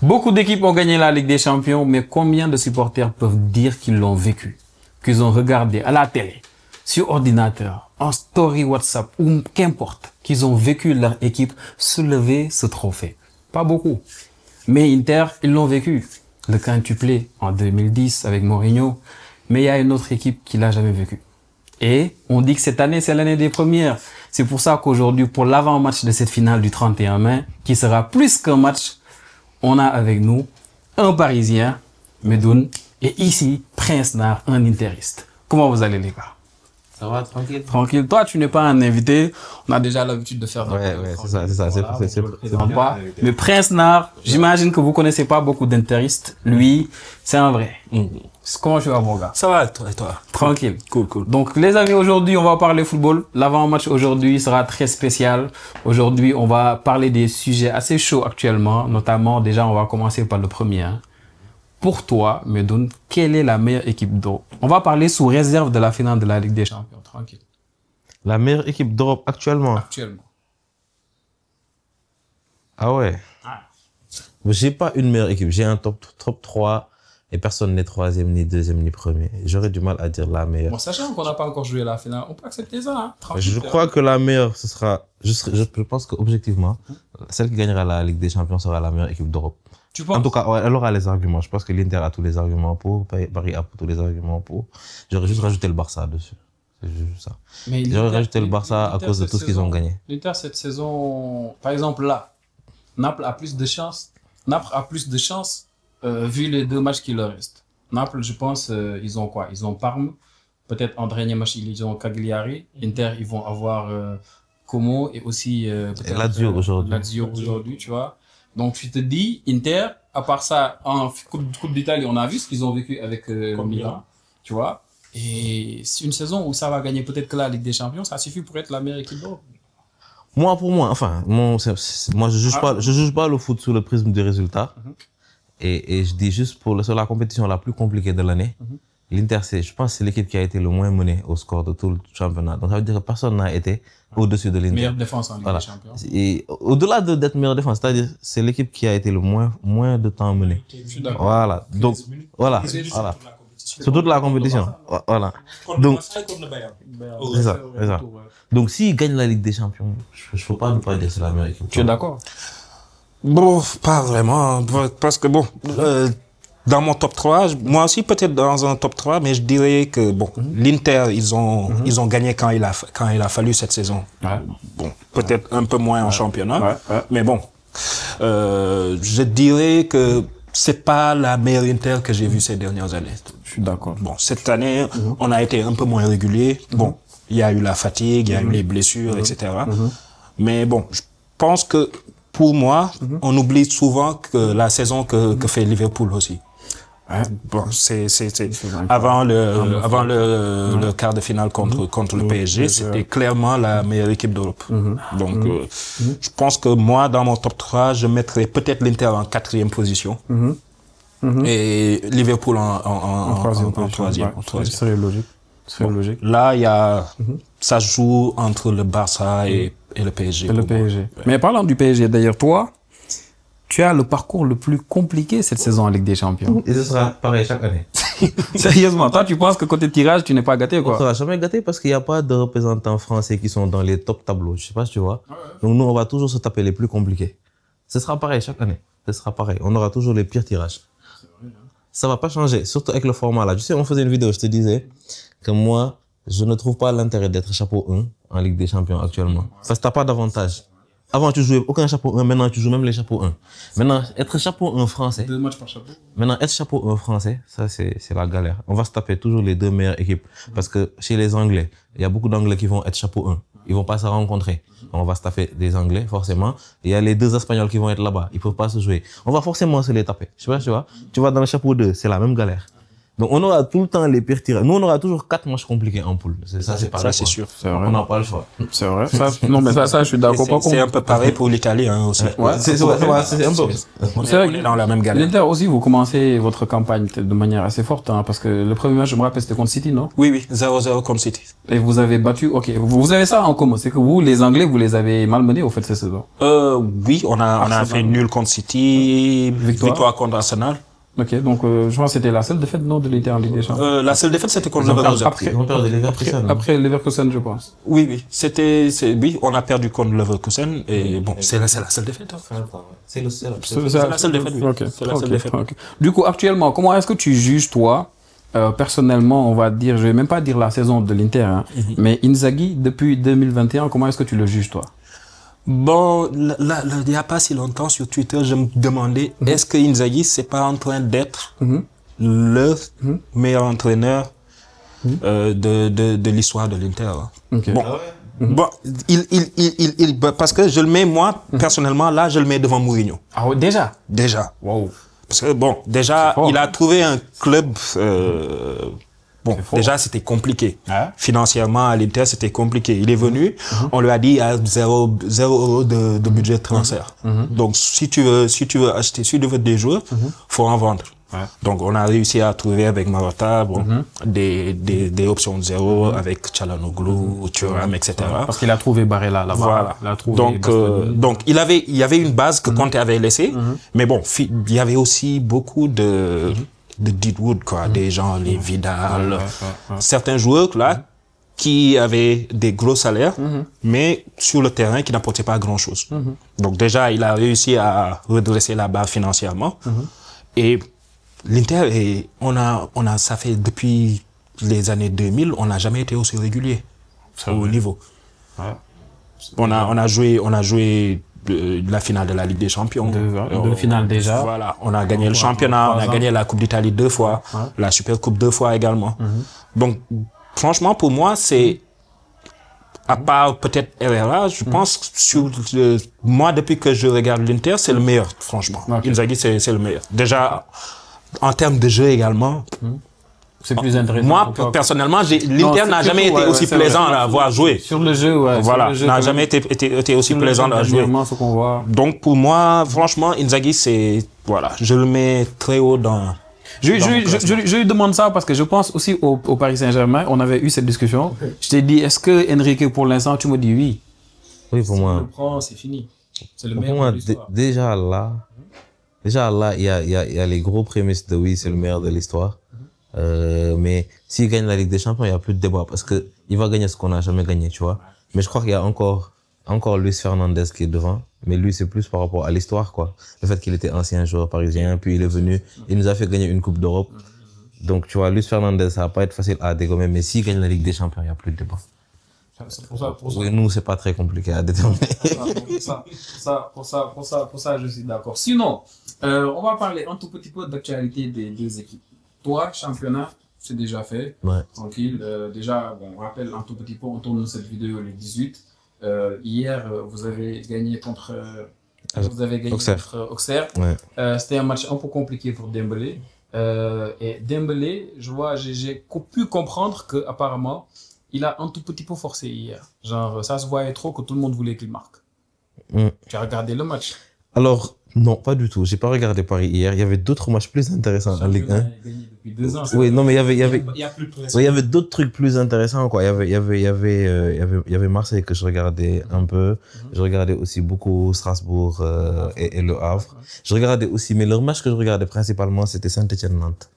Beaucoup d'équipes ont gagné la Ligue des Champions, mais combien de supporters peuvent dire qu'ils l'ont vécu, qu'ils ont regardé à la télé, sur ordinateur, en story WhatsApp ou qu'importe, qu'ils ont vécu leur équipe soulever ce trophée? Pas beaucoup. Mais Inter, ils l'ont vécu. Le quintuplé en 2010 avec Mourinho. Mais il y a une autre équipe qui l'a jamais vécu. Et on dit que cette année, c'est l'année des premières. C'est pour ça qu'aujourd'hui, pour l'avant-match de cette finale du 31 mai, qui sera plus qu'un match, on a avec nous un Parisien, Medoun, et ici, Prince Nard, un interiste. Comment vous allez, les gars? Ça va, tranquille. Tranquille. Toi, tu n'es pas un invité. On a déjà l'habitude de faire. Ouais, c'est ça. C'est pas. Mais Prince Nard, j'imagine que vous connaissez pas beaucoup d'interistes. Lui, c'est un vrai. Comment tu vas, mon gars? Ça va, et toi? Tranquille. Cool. Donc, les amis, aujourd'hui, on va parler football. L'avant-match aujourd'hui sera très spécial. Aujourd'hui, on va parler des sujets assez chauds actuellement. Notamment, déjà, on va commencer par le premier. Pour toi, Medoun, quelle est la meilleure équipe d'Europe? On va parler sous réserve de la finale de la Ligue des Champions. Tranquille. La meilleure équipe d'Europe actuellement? Actuellement. Ah ouais. J'ai pas une meilleure équipe. J'ai un top 3 et personne n'est troisième, ni deuxième, ni premier. J'aurais du mal à dire la meilleure. Bon, sachant qu'on n'a pas encore joué la finale, on peut accepter ça. Hein? Je crois que la meilleure, ce sera... Je pense qu'objectivement, celle qui gagnera la Ligue des Champions sera la meilleure équipe d'Europe. Tu penses? En tout cas, ouais, elle aura les arguments. Je pense que l'Inter a tous les arguments pour, Paris a tous les arguments pour. J'aurais juste rajouté le Barça dessus. C'est juste ça. J'aurais rajouté le Barça à cause de tout ce qu'ils ont gagné. L'Inter, cette saison, par exemple, là, Naples a plus de chance. Vu les deux matchs qui leur restent. Naples, je pense, ils ont quoi? Ils ont Parme. Peut-être en dernier match, ils ont Cagliari. Inter, ils vont avoir Como et aussi Lazio aujourd'hui. Lazio aujourd'hui, tu vois. Donc, tu te dis, Inter, à part ça, en Coupe d'Italie, on a vu ce qu'ils ont vécu avec Milan, tu vois. Et c'est une saison où ça va gagner peut-être que la Ligue des Champions, ça suffit pour être la meilleure équipe d'Europe. Pour moi, enfin, moi, je juge pas le foot sous le prisme du résultat. Et je dis juste sur la compétition la plus compliquée de l'année, l'Inter, je pense que c'est l'équipe qui a été le moins menée au score de tout le championnat. Donc, ça veut dire que personne n'a été au-dessus de l'Inter. Meilleure défense en Ligue des Champions. Et au-delà d'être meilleure défense, c'est-à-dire c'est l'équipe qui a été le moins de temps menée. Voilà. Donc, voilà. Sur toute la compétition. Voilà. Donc, c'est ça. Donc, s'ils gagnent la Ligue des Champions, je ne peux pas ne pas dire que c'est la meilleure équipe. Tu es d'accord? Bon, pas vraiment. Parce que bon, dans mon top 3, moi aussi peut-être dans un top 3, mais je dirais que bon, l'Inter, ils ont gagné quand il a fallu cette saison. Bon, peut-être un peu moins en championnat, mais bon, je dirais que c'est pas la meilleure Inter que j'ai vue ces dernières années. Je suis d'accord. Bon, cette année, on a été un peu moins régulier. Bon, il y a eu la fatigue, il y a eu les blessures, etc. Mais bon, je pense que pour moi, on oublie souvent que la saison que fait Liverpool aussi. Bon, c'est avant le quart de finale contre le PSG, c'était clairement la meilleure équipe d'Europe. Donc, je pense que moi, dans mon top 3, je mettrais peut-être l'Inter en 4e position. Et Liverpool en troisième. Ce serait logique. Logique. Là, ça joue entre le Barça et le PSG. Mais parlant du PSG, d'ailleurs, toi, tu as le parcours le plus compliqué cette saison en Ligue des Champions. Et ce sera pareil chaque année. Sérieusement, toi, tu penses que côté tirage, tu n'es pas gâté, quoi? On sera jamais gâté parce qu'il n'y a pas de représentants français qui sont dans les top tableaux. Je sais pas si tu vois. Donc nous, on va toujours se taper les plus compliqués. Ce sera pareil chaque année. Ce sera pareil. On aura toujours les pires tirages. Ça va pas changer, surtout avec le format là. Tu sais, on faisait une vidéo, je te disais que moi, je ne trouve pas l'intérêt d'être chapeau 1 en Ligue des Champions actuellement. Parce que t'as pas d'avantage. Avant, tu jouais aucun chapeau 1, maintenant, tu joues même les chapeaux 1. Maintenant, être chapeau 1 français. 2 matchs par chapeau. Maintenant, être chapeau 1 français, ça, c'est la galère. On va se taper toujours les 2 meilleures équipes. Parce que chez les Anglais, il y a beaucoup d'Anglais qui vont être chapeau 1. Ils vont pas se rencontrer. On va se taper des Anglais, forcément. Il y a les 2 Espagnols qui vont être là-bas. Ils peuvent pas se jouer. On va forcément se les taper. Je sais pas, tu vois. Tu vas dans le chapeau 2, c'est la même galère. Donc, on aura tout le temps les pires tirages. Nous, on aura toujours 4 matchs compliqués en poule. Ça, c'est pareil. Ça, c'est sûr. C'est vrai. On n'a pas le choix. C'est vrai. Non, mais ça, je suis d'accord. C'est un peu pareil pour l'Italie, hein, aussi. Ouais, c'est un peu. On C'est vrai est dans la même galère. L'Inter aussi, vous commencez votre campagne de manière assez forte, hein, parce que le premier match, je me rappelle, c'était contre City, non? Oui, 0-0 contre City. Et vous avez battu, ok. Vous avez ça en commun. C'est que vous, les Anglais, vous les avez malmenés, au fait, cette saison. Oui, on a fait nul contre City, victoire contre Arsenal. Ok, donc je pense que c'était la seule défaite non de l'Inter en Ligue des Champions. La seule défaite, c'était contre Leverkusen. Après Leverkusen, je pense. Oui, oui, on a perdu contre Leverkusen et bon, c'est la seule défaite. Hein. C'est la seule défaite. Oui. Ok, C'est la seule défaite. ok. Du coup, actuellement, comment est-ce que tu juges, toi, personnellement, on va dire, je vais même pas dire la saison de l'Inter, hein, mais Inzaghi, depuis 2021, comment est-ce que tu le juges, toi? Bon, là, il n'y a pas si longtemps sur Twitter, je me demandais, est-ce que Inzaghi, c'est pas en train d'être le meilleur entraîneur de l'histoire de l'Inter? Hein. Okay. Bon, bon, parce que je le mets, moi, personnellement, là, je le mets devant Mourinho. Ah ouais, déjà? Déjà. Wow. Parce que bon, déjà, il a trouvé un club... Bon, déjà, c'était compliqué. Ah. Financièrement, à l'Inter, c'était compliqué. Il est venu, on lui a dit, il y a 0 € de budget de transfert. Donc, si tu veux acheter, si tu veux des joueurs, faut en vendre. Ouais. Donc, on a réussi à trouver avec Marotta, bon, des options de 0 avec Çalhanoğlu, Thuram, etc. Parce qu'il a trouvé Barella là-bas. Voilà. Il a trouvé donc, il y avait une base que Conte avait laissée. Mais bon, il y avait aussi beaucoup de Deadwood, quoi, des gens, les Vidal, certains joueurs, là, qui avaient des gros salaires, mais sur le terrain, qui n'apportaient pas grand chose. Donc, déjà, il a réussi à redresser la barre financièrement. Et l'Inter, ça fait depuis les années 2000, on n'a jamais été aussi régulier au niveau. Ouais. On a joué la finale de la Ligue des Champions. Deux finales déjà. Voilà, on a gagné le championnat, on a gagné la Coupe d'Italie 2 fois, la Super Coupe 2 fois également. Donc, franchement, pour moi, c'est, à part peut-être Herrera, je pense que moi, depuis que je regarde l'Inter, c'est le meilleur, franchement. Inzaghi, c'est le meilleur. Déjà, en termes de jeu également. C'est plus intéressant. Moi, personnellement, l'Inter n'a jamais été aussi plaisant à voir jouer. Sur le jeu, ouais. Voilà, n'a jamais été aussi plaisant à jouer. Donc, pour moi, franchement, Inzaghi, c'est, voilà, je le mets très haut dans... Je lui demande ça parce que je pense aussi au Paris Saint-Germain, on avait eu cette discussion. Je t'ai dit, est-ce que Enrique, pour l'instant, tu me dis oui? Oui, pour moi. Si tu le prends, c'est fini. C'est le meilleur. Pour moi, déjà là, il y a les gros prémices de oui, c'est le meilleur de l'histoire. Mais s'il gagne la Ligue des Champions, il n'y a plus de débat parce que il va gagner ce qu'on n'a jamais gagné, tu vois. Mais je crois qu'il y a encore Luis Fernandez qui est devant. Mais lui, c'est plus par rapport à l'histoire, quoi. Le fait qu'il était ancien joueur parisien, puis il est venu, il nous a fait gagner une Coupe d'Europe. Donc, tu vois, Luis Fernandez, ça va pas être facile à dégommer, mais s'il gagne la Ligue des Champions, il n'y a plus de débat. Pour ça. Oui, nous, c'est pas très compliqué à déterminer. Pour ça, je suis d'accord. Sinon, on va parler un tout petit peu d'actualité des deux équipes. Toi, championnat, c'est déjà fait. Ouais. Tranquille. Déjà, bon, on rappelle un tout petit peu, on tourne cette vidéo le 18. Hier, vous avez gagné contre Auxerre. Ouais. C'était un match un peu compliqué pour Dembélé. Et Dembélé, j'ai pu comprendre que apparemment, il a un tout petit peu forcé hier. Genre, ça se voyait trop que tout le monde voulait qu'il marque. Tu as regardé le match? Alors, non, pas du tout. J'ai pas regardé Paris hier. Il y avait d'autres matchs plus intéressants en Ligue 1. Depuis 2 ans. Oui, non, mais il y avait d'autres trucs plus intéressants, quoi. Il y avait Marseille que je regardais un peu. Je regardais aussi beaucoup Strasbourg, et Le Havre. Je regardais aussi, mais leur match que je regardais principalement, c'était Saint-Étienne-Nantes.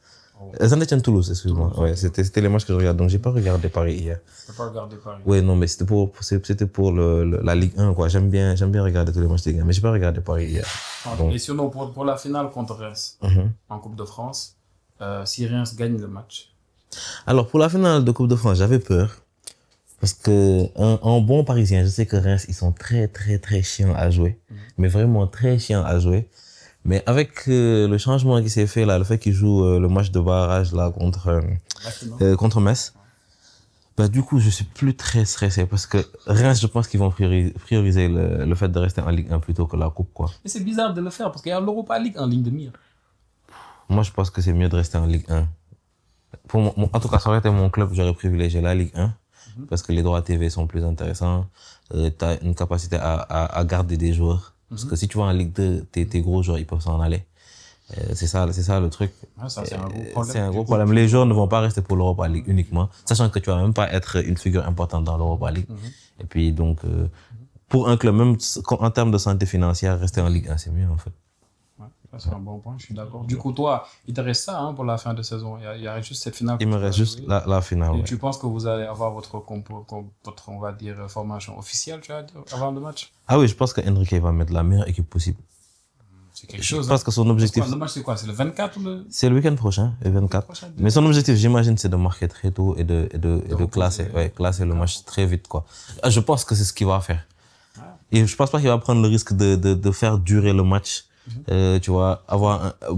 Saint-Étienne-Toulouse, excuse-moi. Ouais, c'était les matchs que je regardais. Donc, j'ai pas regardé Paris hier. T'as pas regardé Paris? Ouais, non, mais c'était pour la Ligue 1, quoi. J'aime bien regarder tous les matchs de Ligue 1, mais j'ai pas regardé Paris hier. Donc. Et sinon, pour la finale contre Reims, en Coupe de France, si Reims gagne le match? Alors, pour la finale de Coupe de France, j'avais peur. Parce que, en bon Parisien, je sais que Reims, ils sont très, très, très chiants à jouer. Mais vraiment très chiants à jouer. Mais avec le changement qui s'est fait là, le fait qu'ils jouent le match de barrage là contre Metz, bah du coup je suis plus très stressé parce que Reims, je pense qu'ils vont prioriser le fait de rester en Ligue 1 plutôt que la coupe, quoi. Mais c'est bizarre de le faire parce qu'il y a l'Europa League en ligne de mire. Moi je pense que c'est mieux de rester en Ligue 1. en tout cas, ça aurait été mon club, j'aurais privilégié la Ligue 1. Parce que les droits TV sont plus intéressants. T'as une capacité à garder des joueurs. Parce que si tu vas en Ligue 2, tes gros joueurs, ils peuvent s'en aller. C'est ça le truc. Ouais, ça, c'est un gros problème. C'est un gros problème. Les joueurs ne vont pas rester pour l'Europa League uniquement, sachant que tu vas même pas être une figure importante dans l'Europa League. Et puis, donc, pour un club, même en termes de santé financière, rester en Ligue 1, c'est mieux, en fait. Ouais, ça, c'est un bon point, je suis d'accord. Du coup, toi, il te reste ça, pour la fin de saison. Il y a juste cette finale. Il me reste juste la finale. Et Ouais. tu penses que vous allez avoir votre, on va dire, formation officielle, tu vas dire, avant le match? Ah oui, je pense que Enrique va mettre la meilleure équipe possible. C'est quelque chose. Parce que son objectif. Le match, c'est quoi? C'est le 24 ou le... C'est le week-end prochain, le 24. Prochain. Mais son objectif, j'imagine, c'est de marquer très tôt et de classer, classer le match très vite, quoi. Je pense que c'est ce qu'il va faire. Et je pense pas qu'il va prendre le risque de faire durer le match. Tu vois,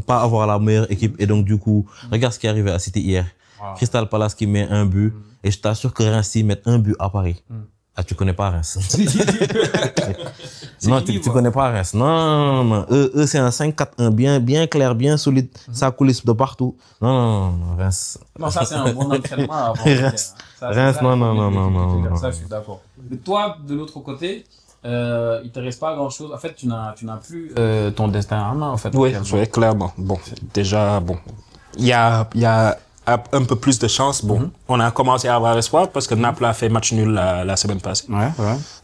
pas avoir la meilleure équipe. Et donc, du coup, regarde ce qui est arrivé à City hier. Crystal Palace qui met un but. Et je t'assure que Reims, s'ils mettent un but à Paris. Ah, tu connais pas Reims. Non, tu connais pas Reims. Non. Eux, c'est un 5-4-1 bien clair, bien solide. Ça coulisse de partout. Non, Reims. Non, ça, c'est un bon entraînement avant. Reims, non. Ça, je suis d'accord. Mais toi, de l'autre côté, il te reste pas grand chose. En fait, tu n'as plus ton destin en main, en fait. Oui, clairement. Bon, déjà, il y a un peu plus de chance. Bon, on a commencé à avoir espoir parce que Naples a fait match nul la semaine passée. Ouais.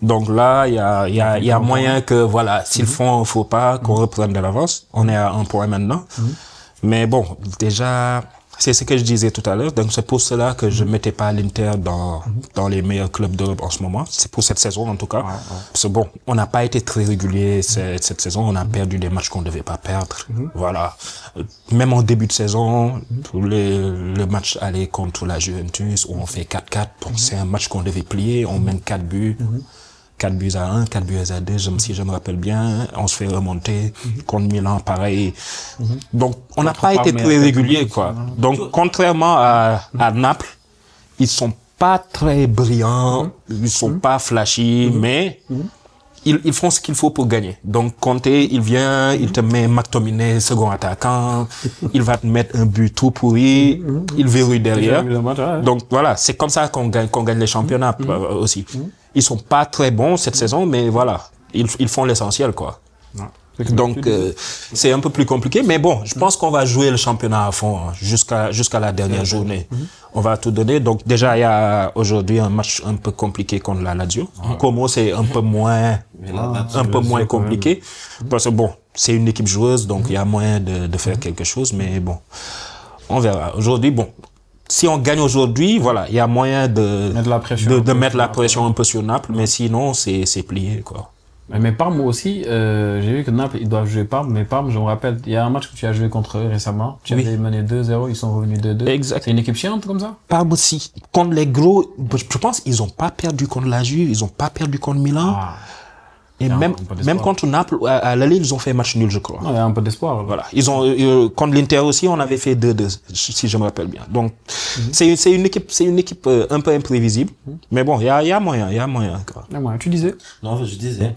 Donc là, il y a moyen que, voilà, s'ils font un faux pas, qu'on reprenne de l'avance. On est à 1 point maintenant. Mais bon, déjà, c'est ce que je disais tout à l'heure. Donc c'est pour cela que je mettais pas l'Inter dans les meilleurs clubs d'Europe en ce moment. C'est pour cette saison en tout cas. Parce que bon, on n'a pas été très régulier cette saison. On a perdu des matchs qu'on devait pas perdre. Voilà. Même en début de saison, le match aller contre la Juventus où on fait 4-4. Bon, c'est un match qu'on devait plier. On mène 4 buts. 4 buts à 1, 4 buts à 2, si je me rappelle bien. On se fait remonter. Contre Milan, pareil. Donc, on n'a pas été très régulier, quoi. Donc, contrairement à Naples, ils sont pas très brillants, ils sont pas flashy, mais ils font ce qu'il faut pour gagner. Donc, Conte, il vient, il te met McTominay, second attaquant, il va te mettre un but tout pourri, il verrouille derrière. Donc, voilà, c'est comme ça qu'on gagne les championnats aussi. Ils sont pas très bons cette saison, mais voilà, ils font l'essentiel, quoi. Donc, c'est un peu plus compliqué, mais bon, je pense qu'on va jouer le championnat à fond, hein, jusqu'à la dernière journée. On va tout donner. Donc, déjà, il y a aujourd'hui un match un peu compliqué contre la Lazio. Como, c'est un peu moins compliqué. Parce que bon, c'est une équipe joueuse, donc il y a moyen de faire quelque chose, mais bon, on verra. Aujourd'hui, bon, si on gagne aujourd'hui, voilà, il y a moyen de mettre la pression un peu sur Naples, mais sinon, c'est plié, quoi. Mais Parme aussi, j'ai vu que Naples, ils doivent jouer Parme, mais Parme, je me rappelle, il y a un match que tu as joué contre eux récemment. Tu avais mené 2-0, ils sont revenus 2-2. Exact. C'est une équipe chiante comme ça? Parme aussi. Contre les gros, je pense qu'ils ont pas perdu contre la Juve, ils ont pas perdu contre Milan. Et même contre Naples, à l'aller, ils ont fait match nul, je crois. Il y a un peu d'espoir. Voilà. Ils ont, contre l'Inter aussi, on avait fait 2-2, si je me rappelle bien. Donc, c'est une équipe un peu imprévisible. Mais bon, il y a moyen, quoi. Tu disais? Non, en fait, je disais,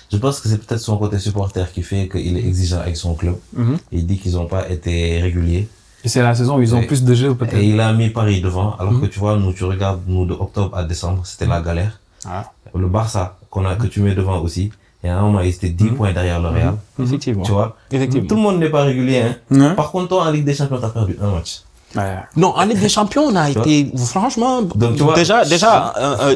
je pense que c'est peut-être son côté supporter qui fait qu'il est exigeant avec son club. Il dit qu'ils n'ont pas été réguliers. Et c'est la saison où ils ont plus de jeux, peut-être. Et il a mis Paris devant, alors que tu vois, tu regardes, de octobre à décembre, c'était la galère. Le Barça, que tu mets devant aussi, et à un moment, ils étaient 10 points derrière le Real. Effectivement. Tu vois? Effectivement. Tout le monde n'est pas régulier, hein. Par contre, toi, en Ligue des Champions, t'as perdu un match. Non, en Ligue des Champions, on a été, franchement, donc, tu vois, déjà,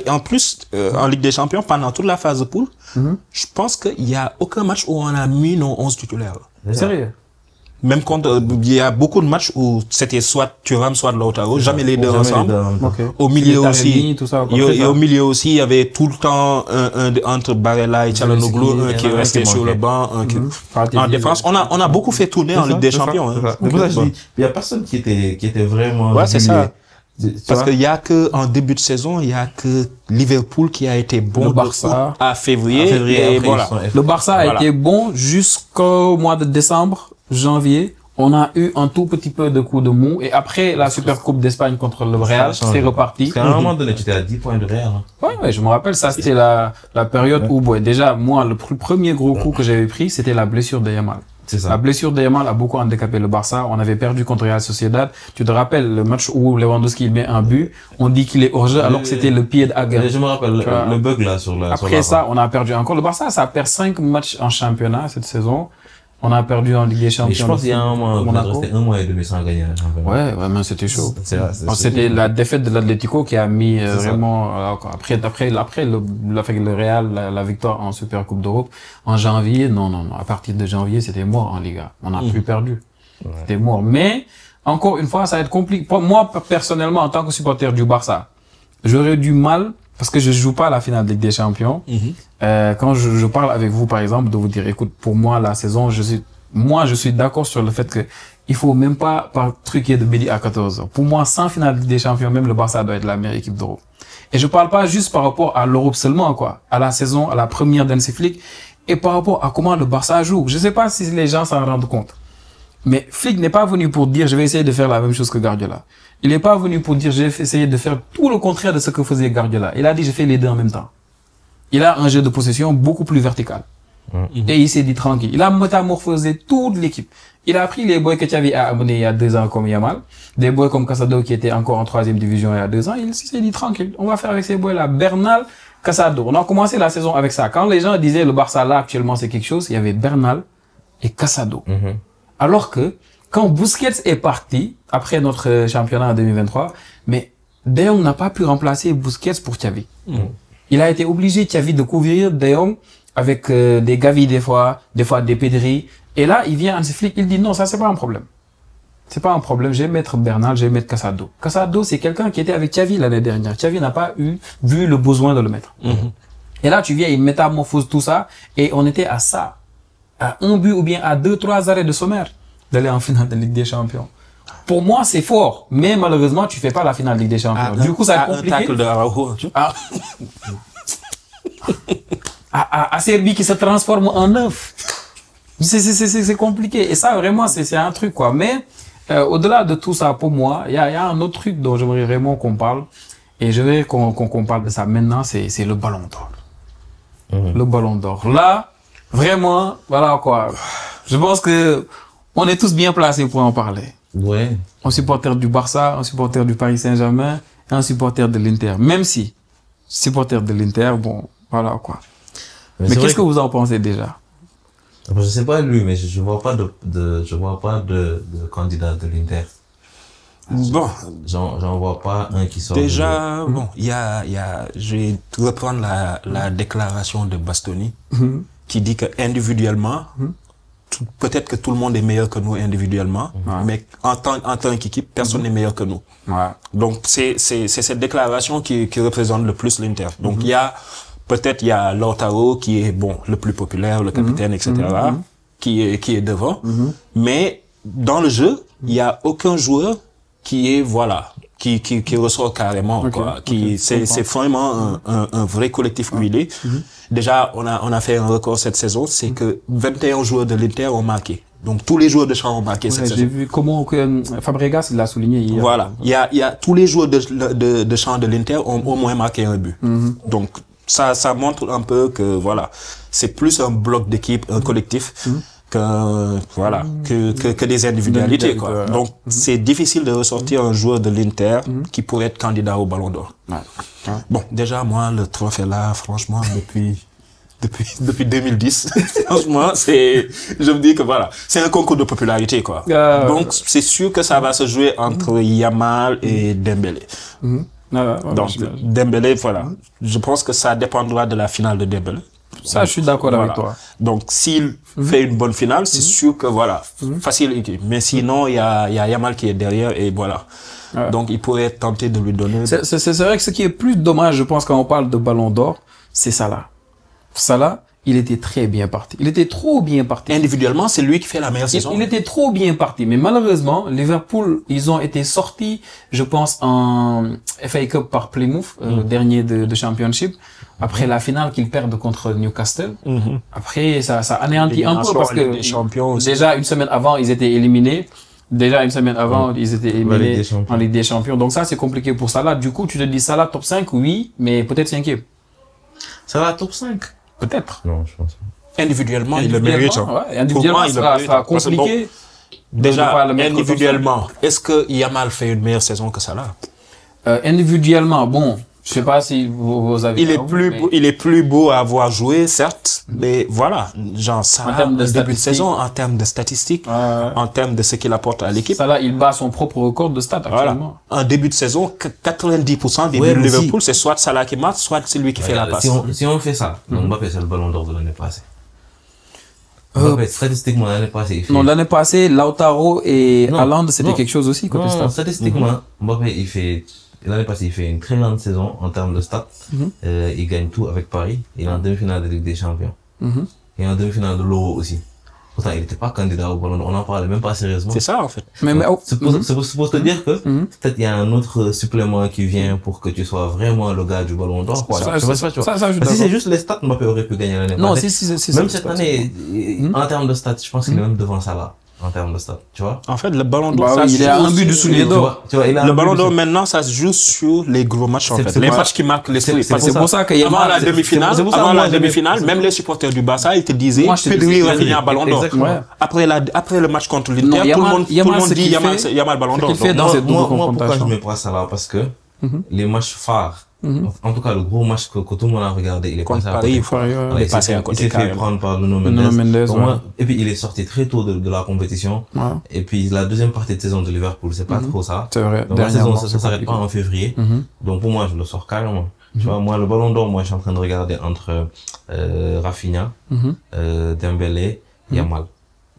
en plus, en Ligue des Champions, pendant toute la phase de poule, je pense qu'il y a aucun match où on a mis nos 11 titulaires. Sérieux? Même quand il y a beaucoup de matchs où c'était soit Thuram, soit Lautaro, jamais les deux ensemble. Au milieu aussi, au milieu aussi, il y avait tout le temps un entre Barella et Çalhanoğlu, un qui restait sur le banc, un qui en défense. On a beaucoup fait tourner en Ligue des Champions. C'est pour ça que je dis, il y a personne qui était vraiment. Ouais, c'est ça. Parce qu'il y a que, en début de saison, il y a que Liverpool qui a été bon de août à février. Et voilà. Le Barça a été bon jusqu'au mois de décembre, janvier. On a eu un tout petit peu de coup de mou. Et après la Supercoupe d'Espagne contre le Real, c'est reparti. Parce qu'à un moment donné, tu étais à 10 points de Real. Ouais, je me rappelle, ça c'était la période où, déjà, moi, le premier gros coup que j'avais pris, c'était la blessure de Yamal. C'est ça. La blessure de Yamal a beaucoup handicapé le Barça. On avait perdu contre Real Sociedad. Tu te rappelles le match où Lewandowski il met un but, on dit qu'il est hors jeu alors que c'était le pied d'Aguerd. Je me rappelle le bug là sur la. Après ça, on a perdu encore. Le Barça, ça perd 5 matchs en championnat cette saison. On a perdu en Ligue des Champions. Mais je pense qu'il y a un mois, on a resté 1 mois et demi sans gagner un championnat. Ouais, mais c'était chaud. C'était la défaite de l'Atlético qui a mis vraiment, après le Real, la victoire en Super Coupe d'Europe, en janvier, non, à partir de janvier, c'était mort en Liga. On n'a plus perdu. Ouais. C'était mort. Mais, encore une fois, ça va être compliqué. Moi, personnellement, en tant que supporter du Barça, j'aurais du mal, parce que je joue pas à la finale de Ligue des Champions. Quand je parle avec vous, par exemple, de vous dire, écoute, pour moi, la saison, je suis d'accord sur le fait que il faut même pas truquer de midi à 14h. Pour moi, sans finale de Ligue des Champions, même le Barça doit être la meilleure équipe d'Europe. Et je parle pas juste par rapport à l'Europe seulement, quoi. À la saison, à la première d'Hansi Flick, et par rapport à comment le Barça joue. Je sais pas si les gens s'en rendent compte. Mais Flick n'est pas venu pour dire, je vais essayer de faire la même chose que Guardiola. Il n'est pas venu pour dire, je vais essayer de faire tout le contraire de ce que faisait Guardiola. Il a dit, je fais les deux en même temps. Il a un jeu de possession beaucoup plus vertical. Et il s'est dit tranquille. Il a métamorphosé toute l'équipe. Il a pris les boys que Xavi a amenés il y a 2 ans comme Yamal, des boys comme Casado qui était encore en 3e division il y a 2 ans. Il s'est dit tranquille. On va faire avec ces boys-là. Bernal, Casado. On a commencé la saison avec ça. Quand les gens disaient le Barça là actuellement c'est quelque chose, il y avait Bernal et Casado. Alors que quand Busquets est parti après notre championnat en 2023, mais De Jong n'a pas pu remplacer Busquets pour Xavi. Il a été obligé, Xavi, de couvrir De Jong avec des Gavi des fois des Pedri. Et là, il vient Hansi Flick, il dit non, ça c'est pas un problème. C'est pas un problème, je vais mettre Bernal, je vais mettre Casado. Casado, c'est quelqu'un qui était avec Xavi l'année dernière. Xavi n'a pas vu le besoin de le mettre. Et là, tu viens, il métamorphose tout ça, et on était à ça. À 1 but ou bien à 2-3 arrêts de sommaire d'aller en finale de Ligue des Champions. Pour moi, c'est fort, mais malheureusement, tu fais pas la finale de Ligue des Champions. Du coup, ça va être compliqué. Un tacle de Araujo. À Serbie qui se transforme en œuf. C'est compliqué. Et ça, vraiment, c'est un truc, quoi. Mais, au-delà de tout ça, pour moi, il y a un autre truc dont j'aimerais vraiment qu'on parle. Et je veux qu'on parle de ça maintenant, c'est le Ballon d'Or. Le Ballon d'Or. Là, vraiment, voilà, quoi. Je pense que on est tous bien placés pour en parler. Ouais. Un supporter du Barça, un supporter du Paris Saint-Germain, et un supporter de l'Inter. Même si, supporter de l'Inter, bon, voilà, quoi. Mais qu'est-ce que vous en pensez déjà? Je sais pas lui, mais je vois pas de candidat de l'Inter. Bon. J'en vois pas un qui sort. Déjà, bon, je vais reprendre la déclaration de Bastoni, qui dit que individuellement, peut-être que tout le monde est meilleur que nous individuellement, mais en tant qu'équipe, personne n'est meilleur que nous. Donc, c'est cette déclaration qui représente le plus l'Inter. Donc, il y a Lautaro qui est, bon, le plus populaire, le capitaine, etc., qui est devant. Mais, dans le jeu, il y a aucun joueur qui est, voilà, qui ressort carrément, quoi. C'est vraiment un vrai collectif huilé. Déjà, on a fait un record cette saison, c'est que 21 joueurs de l'Inter ont marqué. Donc, tous les joueurs de champ ont marqué cette saison. J'ai vu comment Fabregas, il l'a souligné hier. Voilà. Il y a tous les joueurs de champ de l'Inter ont au moins marqué un but. Donc, ça montre un peu que, voilà, c'est plus un bloc d'équipe, un collectif, que des individualités, quoi. Donc, c'est difficile de ressortir un joueur de l'Inter qui pourrait être candidat au Ballon d'Or. Bon, déjà, moi, le trophée là, franchement, depuis 2010, franchement, je me dis que voilà, c'est un concours de popularité, quoi. Donc, c'est sûr que ça va se jouer entre Yamal et Dembélé. Donc, Dembélé, voilà. Je pense que ça dépendra de la finale de Dembélé. Ça, je suis d'accord avec toi. Donc, s'il fait une bonne finale, c'est sûr que voilà, facile. Mais sinon, il y a Yamal qui est derrière et voilà. Donc, il pourrait tenter de lui donner. C'est vrai que ce qui est plus dommage, je pense, quand on parle de Ballon d'Or, c'est Salah. Salah, il était très bien parti. Il était trop bien parti. Individuellement, c'est lui qui fait la meilleure saison. Il était trop bien parti. Mais malheureusement, Liverpool, ils ont été sortis, je pense, en FA Cup par Plymouth, dernier de Championship. Après la finale qu'ils perdent contre Newcastle. Après, ça anéantit un peu parce que déjà une semaine avant, ils étaient éliminés. Ils étaient éliminés en Ligue des Champions. Donc ça, c'est compliqué pour Salah. Du coup, tu te dis Salah top 5, oui, mais peut-être 5e. Salah top 5? Peut-être. Non, je pense pas. individuellement, il le mérite. Ouais, individuellement, ça sera compliqué. Déjà, individuellement, est-ce que Yamal fait une meilleure saison que Salah? Individuellement, bon, je sais pas si vous avez... Il est plus beau à avoir joué, certes, mais voilà, genre Salah, en termes de début de saison, en termes de statistiques, en termes de ce qu'il apporte à l'équipe. Salah, il bat son propre record de stats actuellement. En début de saison, 90% des buts de Liverpool, c'est soit Salah qui marque, soit c'est lui qui fait la passe. Si on fait ça, Mbappé c'est le ballon d'or de l'année passée. Mbappé, statistiquement, l'année passée, non, l'année passée, Lautaro et Haaland, c'était quelque chose aussi côté stats. Statistiquement, Mbappé, l'année passée, il fait une très grande saison en termes de stats. Il gagne tout avec Paris. Il est en demi-finale de Ligue des Champions. Et en demi-finale de l'Euro aussi. Pourtant, il n'était pas candidat au ballon d'or. On n'en parlait même pas sérieusement. C'est ça, en fait. C'est pour te dire que peut-être il y a un autre supplément qui vient pour que tu sois vraiment le gars du ballon d'or. Si c'est juste les stats, Mbappé aurait pu gagner l'année passée. Même cette année, en termes de stats, je pense qu'il est même devant Salah. En termes de stats, tu vois. En fait, le ballon d'or, il est à un but du soulier d'or. Le ballon d'or, maintenant, ça se joue sur les gros matchs, en fait. Les matchs qui marquent l'esprit. C'est pour ça qu'il y a avant la demi-finale, même les supporters du Barça, ils te disaient, Pedri va finir ballon d'or. Après le match contre l'Inter, tout le monde dit Yamal ballon d'or. Moi, pourquoi je mets pas Salah? Parce que les matchs phares, en tout cas, le gros match que tout le monde a regardé, il est passé à côté. Il s'est fait prendre par Nuno Mendes. Et puis, il est sorti très tôt de la compétition. Et puis, la deuxième partie de saison de Liverpool, c'est pas trop ça. C'est vrai. Donc, la saison, ça s'arrête pas en février. Donc, pour moi, je le sors carrément. Tu vois, moi, le ballon d'or, moi, je suis en train de regarder entre Rafinha, Dembélé, Yamal.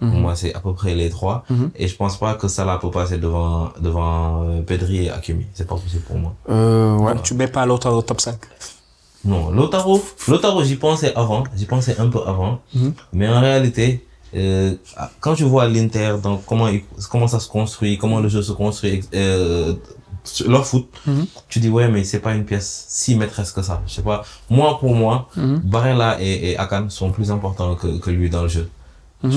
Pour moi, c'est à peu près les trois. Et je pense pas que Salah peut passer devant Pedri et Hakimi. C'est pas possible pour moi. Ouais. Tu mets pas Lautaro au top 5? Non, Lautaro, j'y pensais un peu avant. Mais en réalité, quand tu vois l'Inter, donc comment ça se construit, comment le jeu se construit, leur foot, tu dis ouais, mais c'est pas une pièce si maîtresse que ça. Je sais pas. Moi, pour moi, Barella et Akan sont plus importants que lui dans le jeu.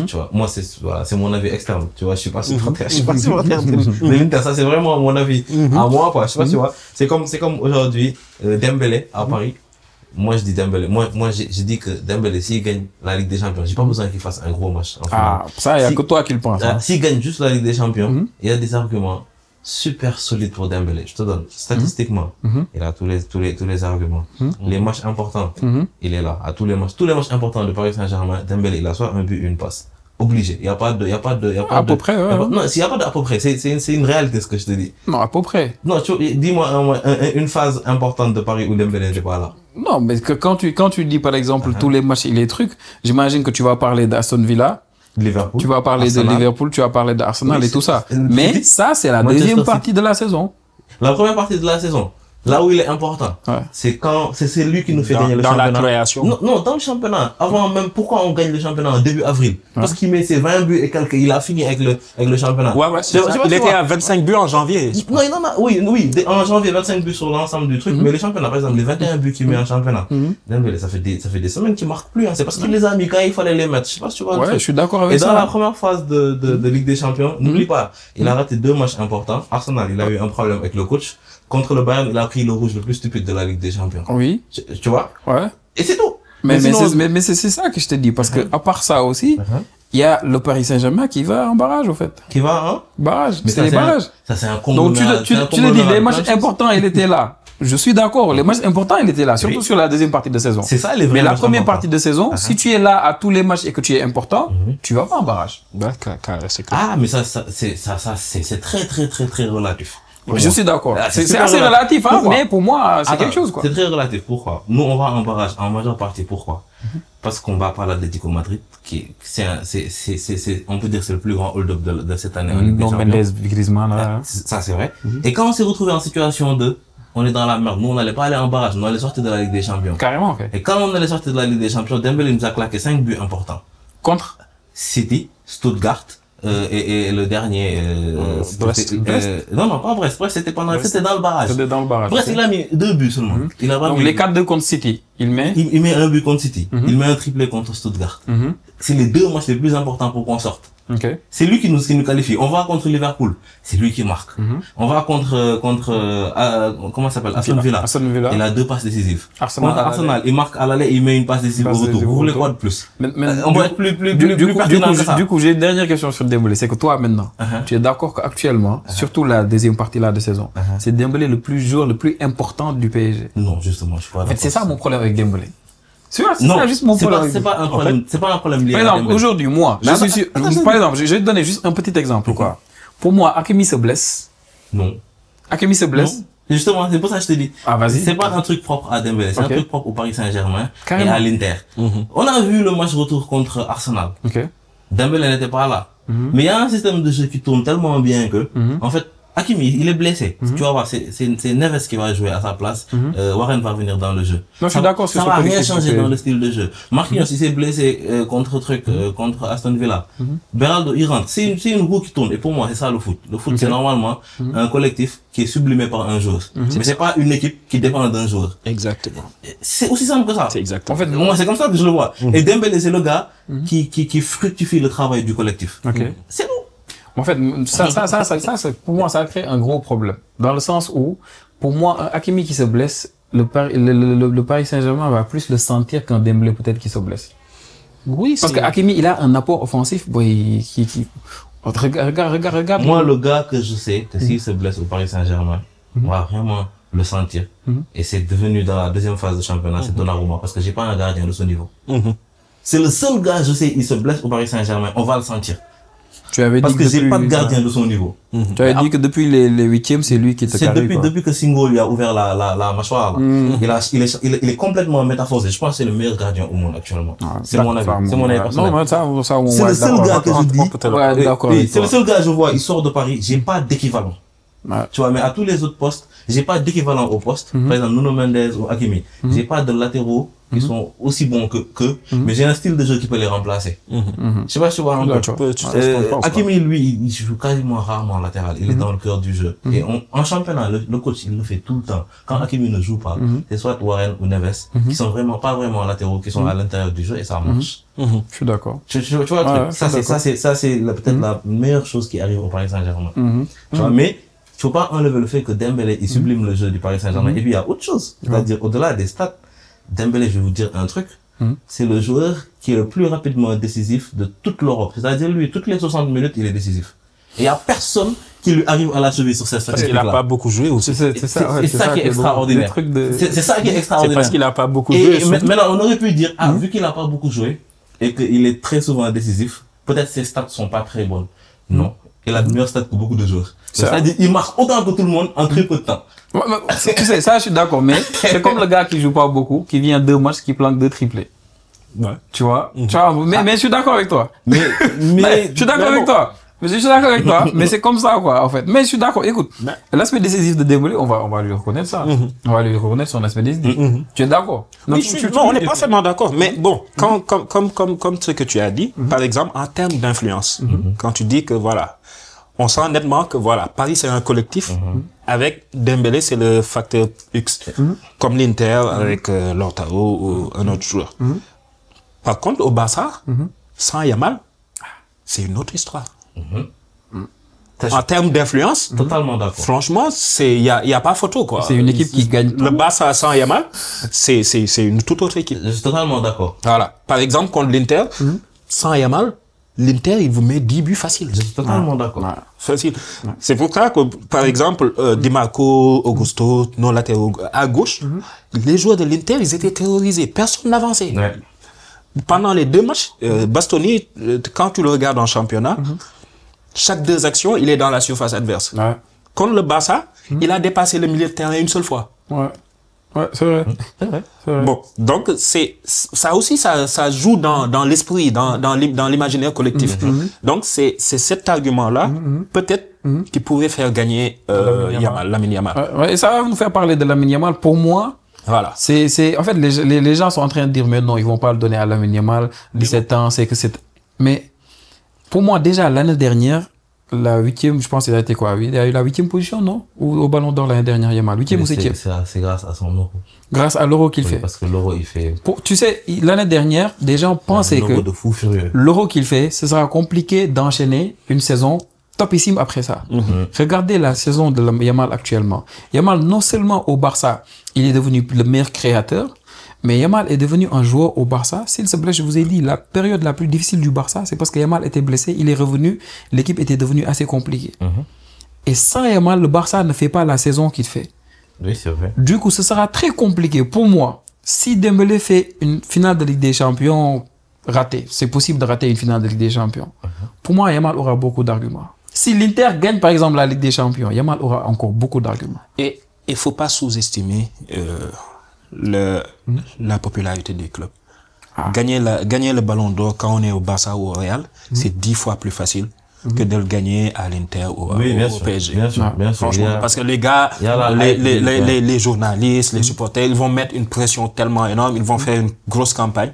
Tu vois, moi c'est mon avis externe, tu vois, je suis pas supporter de l'Inter, ça c'est vraiment mon avis à moi quoi, je sais pas, tu vois, c'est comme aujourd'hui Dembélé à Paris. Moi je dis Dembélé, moi je dis que Dembélé s'il gagne la Ligue des Champions, j'ai pas besoin qu'il fasse un gros match. Ça il y a que toi qui le pense. S'il gagne juste la Ligue des Champions, il y a des arguments super solides pour Dembélé. Je te donne statistiquement, il a tous les arguments. Les matchs importants, il est là à tous les matchs importants de Paris Saint-Germain. Dembélé, il a soit un but, une passe. Obligé. Il y a pas de à peu près. Non, s'il y a pas d'à peu près, c'est une réalité ce que je te dis. Non, à peu près. Non, dis-moi une phase importante de Paris où Dembélé n'est pas là. Non, mais quand tu dis par exemple tous les matchs et les trucs, j'imagine que tu vas parler d'Aston Villa. Liverpool. Tu vas parler de Liverpool, tu vas parler d'Arsenal et tout ça. Mais ça, c'est la deuxième partie de la saison. La première partie de la saison, là où il est important, c'est lui qui nous fait gagner le championnat. Dans la création. Non, dans le championnat. Avant même, pourquoi on gagne le championnat en début avril? Parce qu'il met ses 20 buts et quelques, il a fini avec le championnat. Ouais. Il était à 25 buts en janvier. Non, il en a, oui, en janvier, 25 buts sur l'ensemble du truc, mais les championnats, par exemple, les 21 buts qu'il met en championnat. Ça fait des semaines qu'il marque plus, C'est parce qu'il les a mis quand il fallait les mettre. Je sais pas si tu vois. Ouais, je suis d'accord avec ça. Et dans la première phase de Ligue des Champions, n'oublie pas, il a raté 2 matchs importants. Arsenal, il a eu un problème avec le coach. Contre le Bayern, il a pris le rouge le plus stupide de la Ligue des Champions. Oui. Tu vois? Ouais. Et c'est tout. Mais c'est ça que je te dis, parce que à part ça aussi, il y a le Paris Saint-Germain qui va en barrage, au fait. Qui va, hein? Barrage. C'est les barrages. Ça, c'est un combo. Donc, tu le dis, les matchs importants, il était là. Je suis d'accord, les matchs importants, il était là, surtout sur la deuxième partie de saison. C'est ça, les vrais. Mais la première partie de saison, si tu es là à tous les matchs et que tu es important, tu vas pas en barrage. Mais ça, c'est très, très, très, très relatif. Je suis d'accord. C'est assez relatif, mais pour moi, c'est quelque chose, quoi. C'est très relatif. Pourquoi? Nous, on va en barrage en majeure partie. Pourquoi? Parce qu'on bat pas l'Atlético Madrid, on peut dire c'est le plus grand hold-up de cette année. Non, Mendes, Griezmann, là. Ça, c'est vrai. Et quand on s'est retrouvé en situation on est dans la merde. Nous, on n'allait pas aller en barrage. Nous, on allait sortir de la Ligue des Champions. Carrément, ok. Et quand on allait sortir de la Ligue des Champions, Dembélé nous a claqué 5 buts importants. Contre? City, Stuttgart, et le dernier, Brest. Non, pas Brest. Brest, c'était dans le barrage. C'était dans le barrage. Brest, il a mis 2 buts seulement. Il a pas Donc, mis... les 4-2 contre City, il met un but contre City. Il met un triplé contre Stuttgart. C'est les 2 matchs les plus importants pour qu'on sorte. Ok. C'est lui qui nous qualifie. On va contre Liverpool, c'est lui qui marque. On va contre comment ça s'appelle, Aston Villa. Aston Villa. Il a 2 passes décisives. Arsenal, Contre Arsenal, il marque à l'aller et il met une passe décisive au retour. Vous voulez quoi de plus? On va être plus pertinent que ça. Du coup, j'ai une dernière question sur Dembélé. C'est que toi, maintenant, tu es d'accord qu'actuellement, surtout la deuxième partie là de saison, c'est Dembélé le joueur le plus important du PSG? Non, justement, je suis pas d'accord. En fait, c'est ça mon problème avec Dembélé. C'est Non, ça juste mon problème. c'est pas un problème. C'est pas un problème lié Par à exemple, Dembélé. aujourd'hui, moi, je suis sûr, par exemple, je vais te donner juste un petit exemple, quoi. Pour moi, Hakimi se blesse. Non. Hakimi se blesse. Non. Justement, c'est pour ça que je te dis. Ah, vas-y. C'est pas un truc propre à Dembélé, c'est un truc propre au Paris Saint-Germain et Carrément. à l'Inter. On a vu le match retour contre Arsenal. Ok. Dembélé n'était pas là. Mais il y a un système de jeu qui tourne tellement bien que, en fait, Hakimi, il est blessé. Tu vas voir, c'est Neves qui va jouer à sa place. Warren va venir dans le jeu. Non, je suis d'accord sur ça ce va rien collectif, changer c'est- dans le style de jeu. Marquinhos, il s'est blessé contre Aston Villa. Beraldo, il rentre. C'est une roue qui tourne. Et pour moi, c'est ça le foot. Le foot, c'est normalement un collectif qui est sublimé par un joueur. Mais c'est pas une équipe qui dépend d'un joueur. Exactement. C'est aussi simple que ça. C'est exactement. En fait, Moi, c'est comme ça que je le vois. Et Dembélé, c'est le gars qui fructifie le travail du collectif. Ok. C'est nous. En fait, ça, pour moi, ça crée un gros problème. Dans le sens où, pour moi, un Hakimi qui se blesse, le Paris Saint-Germain va plus le sentir qu'un Dembélé peut-être qui se blesse. Oui, Parce que Hakimi, il a un apport offensif, regarde. Moi, le gars que je sais que s'il se blesse au Paris Saint-Germain, on va vraiment le sentir. Et c'est devenu dans la deuxième phase de championnat, c'est Donnarumma, parce que j'ai pas un gardien de ce niveau. C'est le seul gars, je sais, il se blesse au Paris Saint-Germain, on va le sentir. Tu avais Parce dit que j'ai pas de gardien de son niveau. Tu avais dit que depuis les huitièmes, c'est lui qui te C'est carré, depuis, quoi. depuis que Singo lui a ouvert la mâchoire, là. Il est complètement métamorphosé. Je pense que c'est le meilleur gardien au monde actuellement. C'est mon avis. C'est mon avis personnel. Non, mais ça, on C'est le seul d'accord, gars que je dis. Ouais, d'accord. Oui, avec c'est le toi. seul gars, je vois, il sort de Paris, j'ai pas d'équivalent. Ouais. Tu vois, mais à tous les autres postes, j'ai pas d'équivalent au poste. Par exemple, Nuno Mendes ou Hakimi. J'ai pas de latéraux qui sont aussi bons que mais j'ai un style de jeu qui peut les remplacer. Je sais pas si tu vois un peu. D'accord. Hakimi, lui, il joue quasiment rarement latéral. Il est dans le cœur du jeu. Et en championnat, le coach, il le fait tout le temps. Quand Hakimi ne joue pas, c'est soit Warren ou Neves, qui sont vraiment pas vraiment latéraux, qui sont à l'intérieur du jeu et ça marche. Je suis d'accord. Tu vois le truc? Ouais, Ça, c'est peut-être la meilleure chose qui arrive au Paris Saint-Germain. Tu vois, mais, il faut pas enlever le fait que Dembélé, il sublime le jeu du Paris Saint-Germain. Et puis, il y a autre chose. C'est-à-dire, au-delà des stats, Dembélé, je vais vous dire un truc. C'est le joueur qui est le plus rapidement décisif de toute l'Europe. C'est-à-dire, lui, toutes les 60 minutes, il est décisif. Et il y a personne qui lui arrive à la cheville sur cette Parce qu'il statistique-là. a pas beaucoup joué aussi. C'est ça qui est extraordinaire. C'est ça qui est C'est extraordinaire. parce qu'il a pas beaucoup Et joué. maintenant, on aurait pu dire, vu qu'il a pas beaucoup joué, et qu'il est très souvent décisif, peut-être ses stats sont pas très bonnes. Non. Il a de meilleures stats que beaucoup de joueurs. C'est-à-dire, il marque autant que tout le monde en très peu de temps. Ouais, mais, tu sais, ça, je suis d'accord, mais c'est comme le gars qui joue pas beaucoup, qui vient 2 matchs, qui planque 2 triplés. Ouais. Tu vois? Mais je suis d'accord avec toi. Mais Je suis d'accord avec toi. Mais je suis d'accord avec toi. Mais c'est comme ça, quoi, en fait. Mais je suis d'accord. Écoute, l'aspect décisif de Dembélé, on va lui reconnaître ça. On va lui reconnaître son aspect décisif. Tu es d'accord? Oui, non, on est parfaitement d'accord. Mais bon, comme ce que tu as dit, par exemple, en termes d'influence, quand tu dis que voilà, on sent nettement que voilà, Paris c'est un collectif, avec Dembélé c'est le facteur X, comme l'Inter avec Lautaro ou un autre joueur. Par contre, au Barça, sans Yamal, c'est une autre histoire. En termes d'influence, totalement d'accord. franchement, il y a pas photo, quoi. C'est une équipe qui gagne tout. Le Barça sans Yamal, c'est une toute autre équipe. Je suis totalement d'accord. Voilà. Par exemple, contre l'Inter, sans Yamal, l'Inter, il vous met 10 buts faciles. Je suis totalement d'accord. Facile. C'est pour ça que, par exemple, Di Marco, Augusto, non latéraux à gauche, les joueurs de l'Inter, ils étaient terrorisés. Personne n'avançait. Ouais. Pendant les 2 matchs, Bastoni, quand tu le regardes en championnat, chaque 2 actions, il est dans la surface adverse. Ouais. Contre le Barça, il a dépassé le milieu de terrain une seule fois. Ouais. Ouais, c'est vrai. C'est vrai. C'est vrai. Bon, donc ça aussi, ça joue dans l'esprit, dans l'imaginaire collectif. Donc c'est cet argument-là, peut-être, qui pourrait faire gagner Lamine Yamal. Ouais, et ça va nous faire parler de Lamine Yamal. Pour moi, Voilà. en fait, les gens sont en train de dire, mais non, ils vont pas le donner à Lamine Yamal. 17 ans, c'est que c'est... Mais, pour moi, déjà, l'année dernière, la 8e, je pense qu'il a été quoi? Il a eu la 8e position, non? Ou au Ballon d'Or l'année dernière, Yamal? 8e ou 7e? C'est grâce à son euro. Grâce à l'euro qu'il fait. Parce que l'euro, il fait... Tu sais, l'année dernière, des gens pensaient que de fou furieux. l'euro qu'il fait, ce sera compliqué d'enchaîner une saison topissime après ça. Regardez la saison de Yamal actuellement. Yamal, non seulement au Barça, il est devenu le meilleur créateur, mais Yamal est devenu un joueur au Barça. S'il se blesse, je vous ai dit, la période la plus difficile du Barça, c'est parce que Yamal était blessé, il est revenu, l'équipe était devenue assez compliquée. Et sans Yamal, le Barça ne fait pas la saison qu'il fait. Oui, c'est vrai. Du coup, ce sera très compliqué pour moi. Si Dembélé fait une finale de Ligue des Champions ratée, c'est possible de rater une finale de Ligue des Champions. Pour moi, Yamal aura beaucoup d'arguments. Si l'Inter gagne, par exemple, la Ligue des Champions, Yamal aura encore beaucoup d'arguments. Et il faut pas sous-estimer la popularité des clubs. Gagner le Ballon d'Or quand on est au Barça ou au Real, c'est 10 fois plus facile que de le gagner à l'Inter ou au PSG. Bien sûr. Franchement, parce que les gars, les journalistes, les supporters, ils vont mettre une pression tellement énorme, ils vont faire une grosse campagne.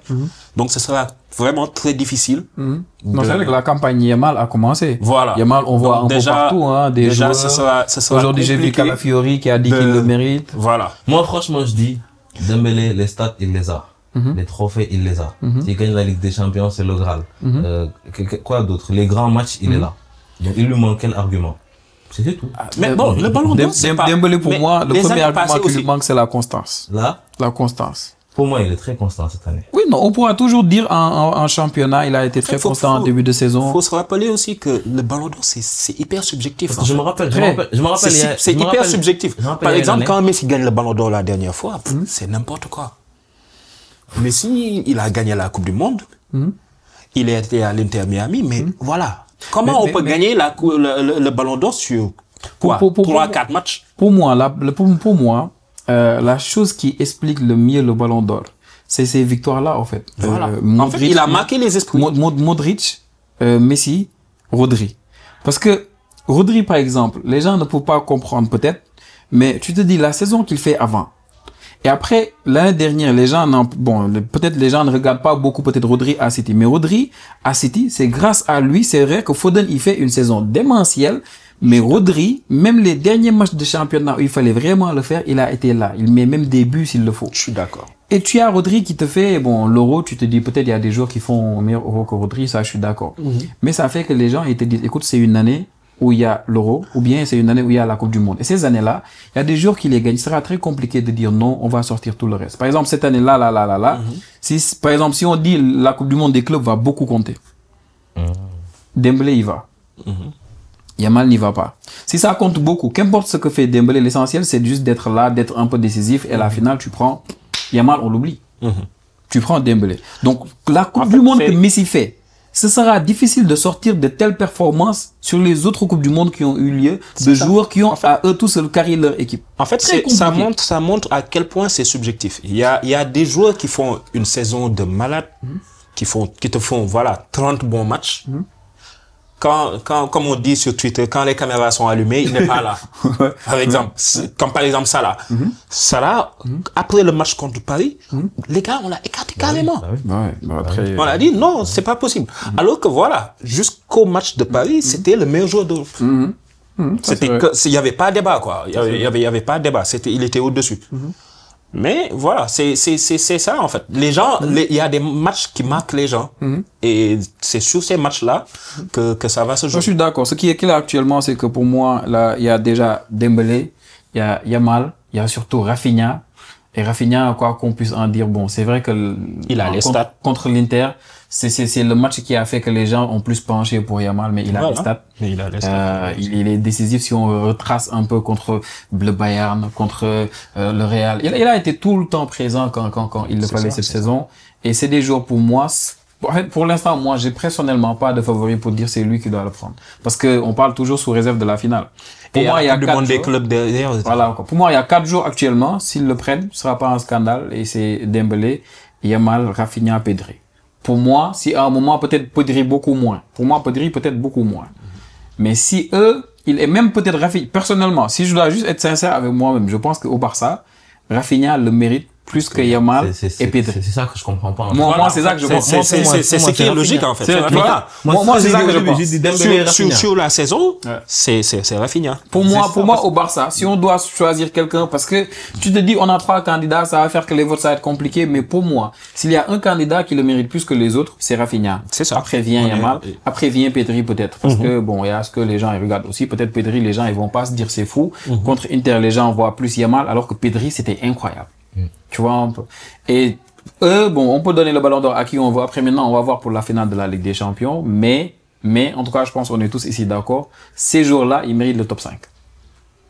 Donc, ce sera vraiment très difficile. Non, c'est vrai que la campagne Yamal a commencé. Voilà. Yamal, on voit donc, un peu partout, hein, des joueurs. Ce sera aujourd'hui, j'ai vu Calafiori qui a dit qu'il le mérite. Voilà. Moi, franchement, je dis, Dembélé, les stats, il les a. Les trophées, il les a. S'il gagne la Ligue des Champions, c'est le Graal. Quoi d'autre? Les grands matchs, il est là. Donc, il lui manque quel argument? C'était tout. Mais bon, le Ballon d'Or, c'est pas... Dembélé, pour moi, le premier argument qui lui manque, c'est la constance. La constance. Pour moi, il est très constant cette année. Oui, non, on pourra toujours dire en championnat, il a été très constant en début de saison. Il faut se rappeler aussi que le Ballon d'Or, c'est hyper subjectif. Je me rappelle. C'est hyper subjectif. Par exemple, quand Messi gagne le Ballon d'Or la dernière fois, c'est n'importe quoi. Messi, il a gagné la Coupe du Monde. Il a été à l'Inter Miami, mais voilà. Comment on peut gagner le Ballon d'Or sur quoi? 3-4 matchs? Pour moi, la chose qui explique le mieux le Ballon d'Or, c'est ces victoires-là, en fait. Voilà. Modric, en fait, il a marqué les esprits. Modric, Messi, Rodri. Parce que Rodri, par exemple, les gens ne peuvent pas comprendre peut-être, mais tu te dis la saison qu'il fait avant. Et après, l'année dernière, les gens peut-être les gens ne regardent pas beaucoup peut-être Rodri à City. Mais Rodri à City, c'est grâce à lui, c'est vrai que Foden, il fait une saison démentielle. Mais Rodri, même les derniers matchs de championnat où il fallait vraiment le faire, il a été là. Il met même des buts s'il le faut. Je suis d'accord. Et tu as Rodri qui te fait, l'Euro, tu te dis peut-être il y a des joueurs qui font meilleur Euro que Rodri, ça je suis d'accord. Mais ça fait que les gens, ils te disent, écoute, c'est une année où il y a l'Euro, ou bien c'est une année où il y a la Coupe du Monde. Et ces années-là, il y a des joueurs qui les gagnent. Ce sera très compliqué de dire non, on va sortir tout le reste. Par exemple, cette année-là, par exemple, si on dit la Coupe du Monde des clubs va beaucoup compter. Dembélé, il va. Yamal n'y va pas. Si ça compte beaucoup, qu'importe ce que fait Dembélé, l'essentiel, c'est juste d'être là, d'être un peu décisif. Et à la finale, tu prends Yamal, on l'oublie. Tu prends Dembélé. Donc, la Coupe du Monde que Messi fait, ce sera difficile de sortir de telles performances sur les autres Coupes du Monde qui ont eu lieu, de joueurs qui ont à eux tous carré leur équipe. En fait, ça montre à quel point c'est subjectif. Il y a des joueurs qui font une saison de malade, qui te font, 30 bons matchs. Comme on dit sur Twitter, quand les caméras sont allumées, il n'est pas là. Par exemple, comme par exemple Salah. Salah, après le match contre Paris, les gars, on l'a écarté carrément. Après, on a dit non, c'est pas possible. Alors que jusqu'au match de Paris, c'était le meilleur joueur d'Europe. Il y avait pas de débat, quoi. Il y avait pas de débat. Il était au-dessus. Mais voilà, c'est ça en fait. Les gens, il y a des matchs qui marquent les gens. Et c'est sur ces matchs-là que ça va se jouer. Je suis d'accord. Ce qui est clair actuellement, c'est que pour moi, là, il y a déjà Dembélé, il y a Yamal, il y a surtout Rafinha. Et Rafinha, quoi qu'on puisse en dire, c'est vrai que il a les stats contre l'Inter, c'est le match qui a fait que les gens ont plus penché pour Yamal, mais il a les stats. Mais il a les stats. Il est décisif si on retrace un peu contre le Bayern, contre le Real. Il a été tout le temps présent quand il le fallait cette saison. Et c'est des joueurs pour moi. Pour l'instant, moi, j'ai personnellement pas de favori pour dire c'est lui qui doit le prendre. Parce que on parle toujours sous réserve de la finale. Pour moi, il y a 4 des clubs derrière. Voilà. Pour moi, il y a 4 jours actuellement. S'ils le prennent, ce sera pas un scandale. Et c'est Dembélé, Yamal, Rafinha, Pedri. Pour moi, si à un moment, peut-être Pedri beaucoup moins. Pour moi, Pedri peut-être beaucoup moins. Mais si eux, il est même peut-être Rafinha. Personnellement, si je dois juste être sincère avec moi-même, je pense qu'au Barça, Rafinha le mérite plus que Yamal et Pedri. C'est ça que je comprends pas. Moi, c'est ça que je comprends. C'est ce qui est logique, en fait. Moi, c'est ça que je pense. Sur la saison, c'est Rafinha. Pour moi, au Barça, si on doit choisir quelqu'un, parce que tu te dis, on a 3 candidats, ça va faire que les votes, ça va être compliqué, mais pour moi, s'il y a un candidat qui le mérite plus que les autres, c'est Rafinha. C'est ça. Après vient Yamal, après vient Pedri peut-être, parce que bon, il y a ce que les gens ils regardent aussi. Peut-être Pedri, les gens ils vont pas se dire c'est fou. Contre Inter, les gens voient plus Yamal, alors que Pedri c'était incroyable. Tu vois un peu. Et eux, bon, on peut donner le ballon d'or à qui on veut. Après maintenant, on va voir pour la finale de la Ligue des Champions, mais en tout cas, je pense qu'on est tous ici d'accord. Ces jours-là, ils méritent le top 5.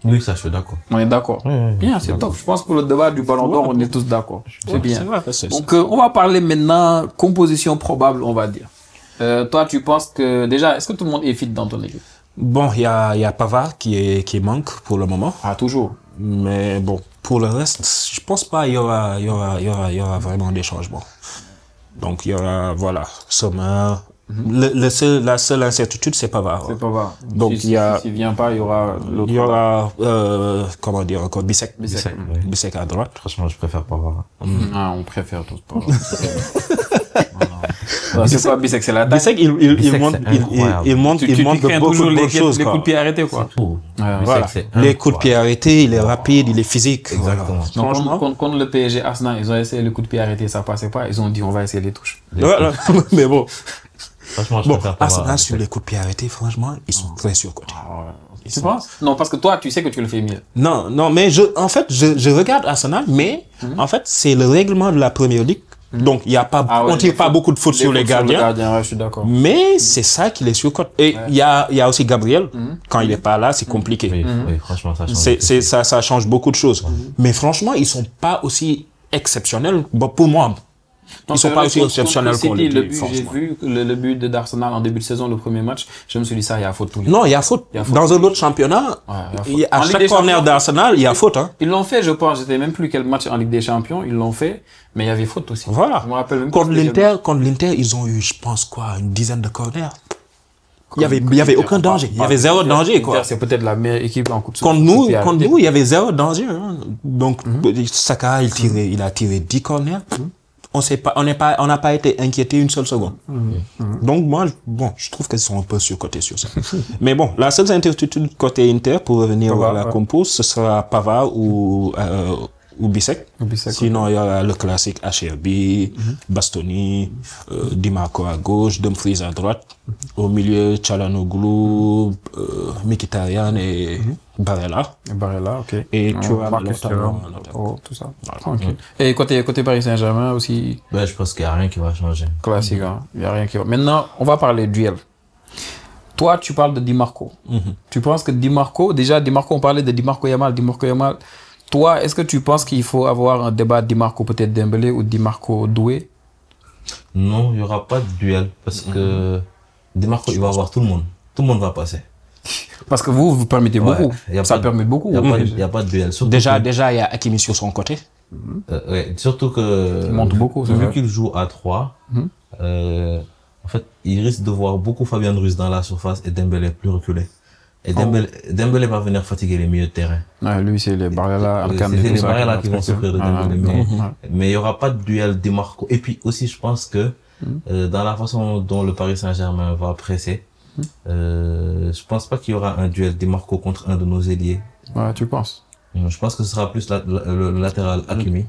Oui, ça, je suis d'accord. On est d'accord. Bien, c'est top. Je pense que pour le débat du ballon d'or, on est tous d'accord. C'est bien. Donc, on va parler maintenant composition probable, on va dire. Toi, tu penses que déjà, est-ce que tout le monde est fit dans ton équipe? Bon, il y a Pavard qui manque pour le moment. Ah, toujours. Mais bon, pour le reste, je pense pas il y aura vraiment des changements. Donc il y aura, voilà, Sommer. La seule incertitude, c'est Pavard. C'est Pavard. Donc s'il vient pas, il y aura l'autre. Il y aura comment dire encore Bissek à droite. Franchement, je préfère Pavard. Ah, on préfère tous Pavard. C'est pas Bissek, c'est la taille. Bissek, il monte de beaucoup de choses. Les coups de pied arrêtés, quoi. Voilà. Les coups de pied arrêtés, il est rapide, il est physique. Exactement. Donc, contre le PSG Arsenal, ils ont essayé les coups de pied arrêtés, ça passait pas. Ils ont dit, on va essayer les touches. Mais bon. Franchement, je préfère Pavard. Arsenal, sur les coups de pied arrêtés, franchement, ils sont très surcotés. Tu penses? Non, parce que toi, tu sais que tu le fais mieux. Non, mais en fait, je regarde Arsenal, mais en fait, c'est le règlement de la Première Ligue. Donc, il y a pas, on tire pas beaucoup de fautes sur les gardiens. Ouais, je suis d'accord. Mais c'est ça qui les surcote. Et il y a aussi Gabriel. Quand il est pas là, c'est compliqué. Oui, franchement, ça change. Ça change beaucoup de choses. Mais franchement, ils sont pas aussi exceptionnels. Bon, pour moi, ils sont pas aussi exceptionnels qu'on le dit. J'ai vu le but d'Arsenal en début de saison, le premier match. Je me suis dit ça, il y a faute tous les. Non, il y a faute. Dans un autre championnat, à chaque corner d'Arsenal, il y a faute. Ils l'ont fait, je pense. Je sais même plus quel match en Ligue des Champions. Ils l'ont fait. Mais il y avait faute aussi. Voilà. Je me rappelle même contre l'Inter, ils ont eu, je pense, une dizaine de corners. Il y avait aucun danger. Il y avait zéro danger, quoi. C'est peut-être la meilleure équipe en coup de contre nous, il y avait zéro danger. Donc, Saka, il a tiré 10 corners. On n'a pas été inquiété une seule seconde. Donc, moi, je trouve qu'ils sont un peu surcotés sur ça. Mais bon, la seule incertitude côté Inter, pour revenir à la compo, ce sera Pavard ou Bissek. Sinon, il y a le classique HRB, Bastoni, Di Marco à gauche, Dumfries à droite. Au milieu, Çalhanoğlu, Mkhitaryan et Barella. Ok. Et tu as tout ça. Tranquille. Et côté Paris Saint-Germain aussi. Ben, je pense qu'il n'y a rien qui va changer. Classique, il n'y a rien qui va. Maintenant, on va parler duel. Toi, tu parles de Di Marco. Tu penses que Di Marco, on parlait de Di Marco Yamal. Toi, est-ce que tu penses qu'il faut avoir un débat Di Marco peut-être Dembélé ou Di Marco Doué? Non, il n'y aura pas de duel parce que Di Marco, il va avoir tout le monde. Tout le monde va passer. Parce que vous permettez beaucoup. Ça permet beaucoup. Il n'y a pas de duel. Déjà, il y a Hakimi sur son côté. Surtout que... Il monte beaucoup. Vu qu'il joue à 3, en fait, il risque de voir beaucoup Fabien Ruiz dans la surface et Dembélé plus reculé. Et Dembélé va venir fatiguer les milieux de terrain. Lui, c'est les Barella, c'est les Barella qui vont souffrir de Dembélé. Mais il n'y aura pas de duel Di Marco. Et puis aussi, je pense que dans la façon dont le Paris Saint-Germain va presser, je pense pas qu'il y aura un duel Di Marco contre un de nos ailiers. Ouais, tu penses? Je pense que ce sera plus le latéral Hakimi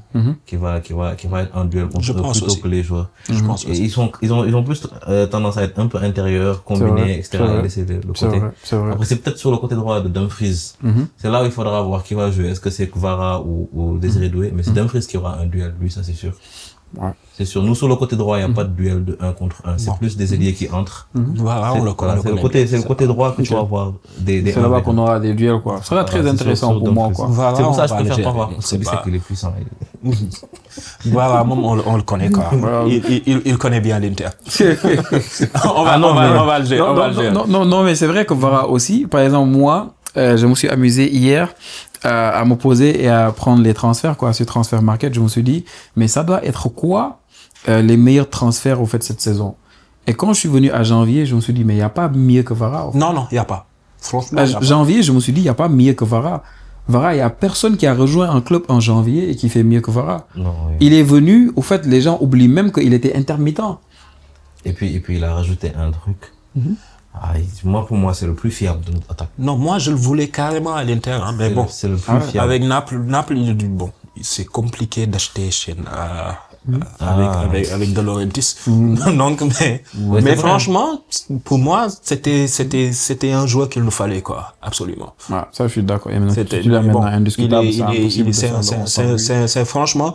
qui va être en duel contre eux plutôt que les joueurs. Je pense et ils ont plus tendance à être un peu intérieur, combiné, etc. Laisser le côté. Après, c'est peut-être sur le côté droit de Dumfries. C'est là où il faudra voir qui va jouer. Est-ce que c'est Kvara ou Désiré Doué? Mais c'est Dumfries qui aura un duel, lui, ça c'est sûr. Ouais. C'est sûr. Nous, sur le côté droit, il n'y a pas de duel de 1 contre 1. C'est plus des ailiers qui entrent. Voilà, on le connaît. C'est le côté droit que tu vas avoir des c'est là-bas qu'on aura des duels, quoi. Ce sera très intéressant pour moi, quoi. Voilà, c'est pour ça que je préfère pas voir. C'est qu'il est puissant. Voilà, on le connaît, quoi. Il connaît bien l'Inter. On va le gérer. Non, mais c'est vrai que Vara aussi, par exemple, moi, je me suis amusé hier à me poser et à prendre les transferts, quoi, sur Transfer Market. Je me suis dit, mais ça doit être quoi les meilleurs transferts au fait cette saison? Et quand je suis venu à janvier, je me suis dit, mais il n'y a pas mieux que Vara. Non, il n'y a pas. Franchement, janvier, je me suis dit, il n'y a pas mieux que Vara. Vara, il y a personne qui a rejoint un club en janvier et qui fait mieux que Vara. Non, oui. Il est venu, au fait, les gens oublient même qu'il était intermittent. Et puis il a rajouté un truc. Pour moi, c'est le plus fiable de notre attaque. Non, moi, je le voulais carrément à l'Inter, hein, mais bon. C'est le plus fiable. Avec Naples, bon, c'est compliqué d'acheter chez, avec De Laurentiis. Donc, mais franchement, pour moi, c'était un joueur qu'il nous fallait, quoi. Absolument. Ouais, ça, je suis d'accord. Et maintenant, C'était, tu l'as maintenant bon, indiscutable. c'est franchement,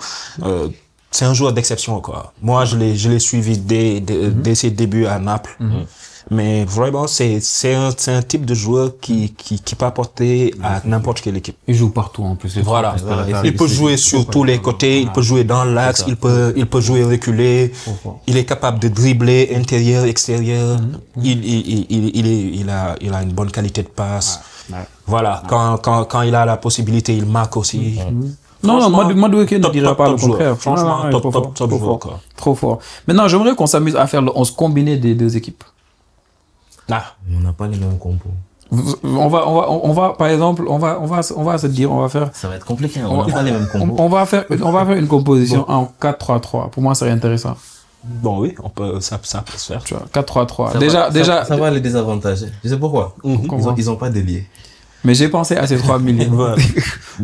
c'est un joueur d'exception, quoi. Moi, je l'ai suivi dès ses débuts à Naples. Mais vraiment, c'est un type de joueur qui peut apporter à n'importe quelle équipe. Il joue partout, en plus. Voilà. Il peut jouer sur tous les côtés, il peut jouer dans l'axe, il peut jouer reculer, il est capable de dribbler intérieur, extérieur. Il a une bonne qualité de passe. Voilà. Quand il a la possibilité, il marque aussi. Non, Madueke ne dira pas le contraire. Franchement, top joueur, quoi. Trop fort. Maintenant, j'aimerais qu'on s'amuse à faire le 11 combiné des deux équipes. On n'a pas les mêmes compos. On va, par exemple, on va se dire, on va faire. Ça va être compliqué, on n'a pas les mêmes compos. On va faire une composition en 4-3-3. Pour moi, c'est intéressant. Bon, oui, ça peut se faire. Tu vois, 4-3-3. Déjà. Ça va les désavantager. Tu sais pourquoi? Ils ont pas d'ailier. Mais j'ai pensé à ces 3 millions.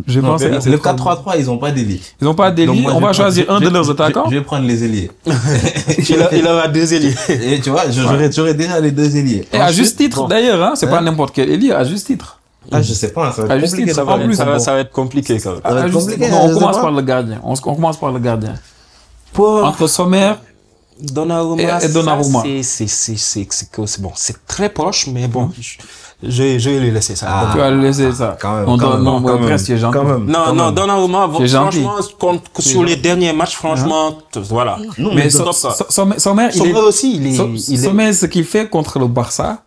J'ai pensé à ces le 4-3-3, ils ont pas d'ailier. Ils n'ont pas d'ailier. On va choisir un de leurs attaquants. Je vais prendre les ailiers. Il aura 2 ailiers. Et tu vois, j'aurais déjà les 2 ailiers. Et à juste titre, d'ailleurs, hein, c'est pas n'importe quel ailier, à juste titre. Ah, je sais pas, ça va être compliqué. Ça va être compliqué, quand même. On commence par le gardien. On commence par le gardien. Entre Sommer Donnarumma, et Donnarumma. C'est bon, c'est très proche, mais bon, je vais lui laisser ça. Tu vas lui laisser ça. Quand même. Presque, c'est gentil. Non, Donnarumma, franchement, sur les derniers matchs, franchement, voilà. Mais Sommer, Sommer, ce qu'il fait contre le Barça,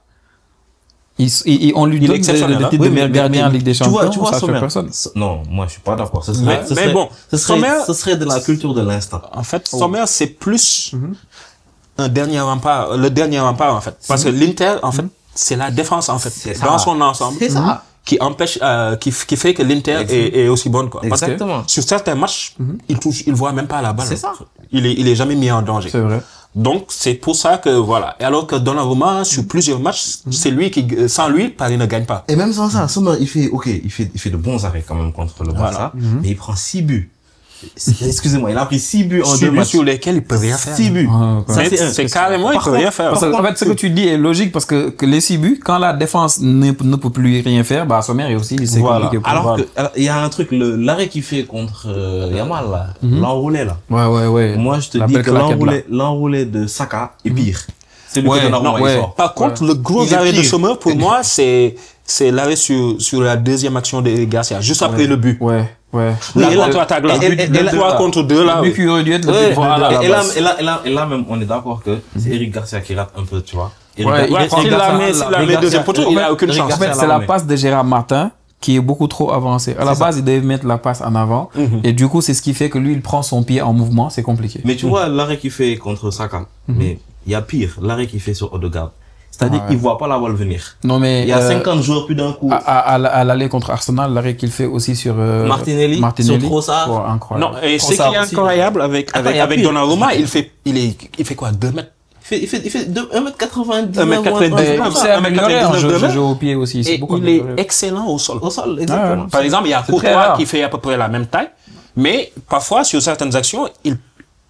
on lui donne le titre de meilleur gardien en Ligue des Champions. Tu vois, ça fait personne. Non, moi, je suis pas d'accord. Ce serait de la culture de l'instant. En fait, Sommer, c'est plus le dernier rempart, en fait. Parce que l'Inter, en fait, c'est la défense, en fait, dans son ensemble. C'est ça. Qui empêche, qui fait que l'Inter est aussi bonne, quoi. Exactement. Parce que sur certains matchs, il voit même pas la balle. C'est ça. Il est jamais mis en danger. C'est vrai. Donc, c'est pour ça que, voilà. Et alors que Donnarumma, sur plusieurs matchs, c'est lui sans lui, Paris ne gagne pas. Et même sans ça, Sommer, il fait de bons arrêts quand même contre le Barça. Mais il prend 6 buts. Excusez-moi, il a pris 6 buts en 2 matchs. Sur lesquels il peut rien faire. 6 buts. C'est carrément, il peut rien faire. En fait, ce que tu dis est logique parce que les 6 buts, quand la défense ne peut plus rien faire, bah, Sommer est aussi, c'est compliqué. Alors il y a un truc, l'arrêt qu'il fait contre Yamal, là, l'enroulé, là. Ouais. Moi, je te dis que l'enroulé de Saka est pire. C'est lui que Donnarumma, il sort. Par contre, le gros arrêt de Sommer, pour moi, c'est l'arrêt sur la deuxième action de Garcia, juste après le but. Ouais. La contre-attaque là. Et 3 contre 2 là. Le but qui aurait dû être le but. Voilà. Et là même, on est d'accord que c'est Eric Garcia qui rate un peu, tu vois. S'il la met deuxième poteau, il n'a aucune chance. En fait, c'est la passe de Gérard Martin qui est beaucoup trop avancée. À la base, il devait mettre la passe en avant. Et du coup, c'est ce qui fait que lui, il prend son pied en mouvement. C'est compliqué. Mais tu vois, l'arrêt qu'il fait contre Saka. Mais il y a pire, l'arrêt qu'il fait sur Odegaard. C'est-à-dire qu'il ne voit pas la balle venir. Non, mais il y a 50 joueurs plus d'un coup. À l'aller contre Arsenal, l'arrêt qu'il fait aussi sur Martinelli, sur Trossard. Incroyable. Non, et ce qui est incroyable avec Donnarumma, il fait quoi, 2 mètres? Il fait 1m90. 1m90. C'est amélioré en jeu au pied aussi. Il est excellent au sol. Au sol, exactement. Par exemple, il y a Courtois qui fait à peu près la même taille, mais parfois, sur certaines actions,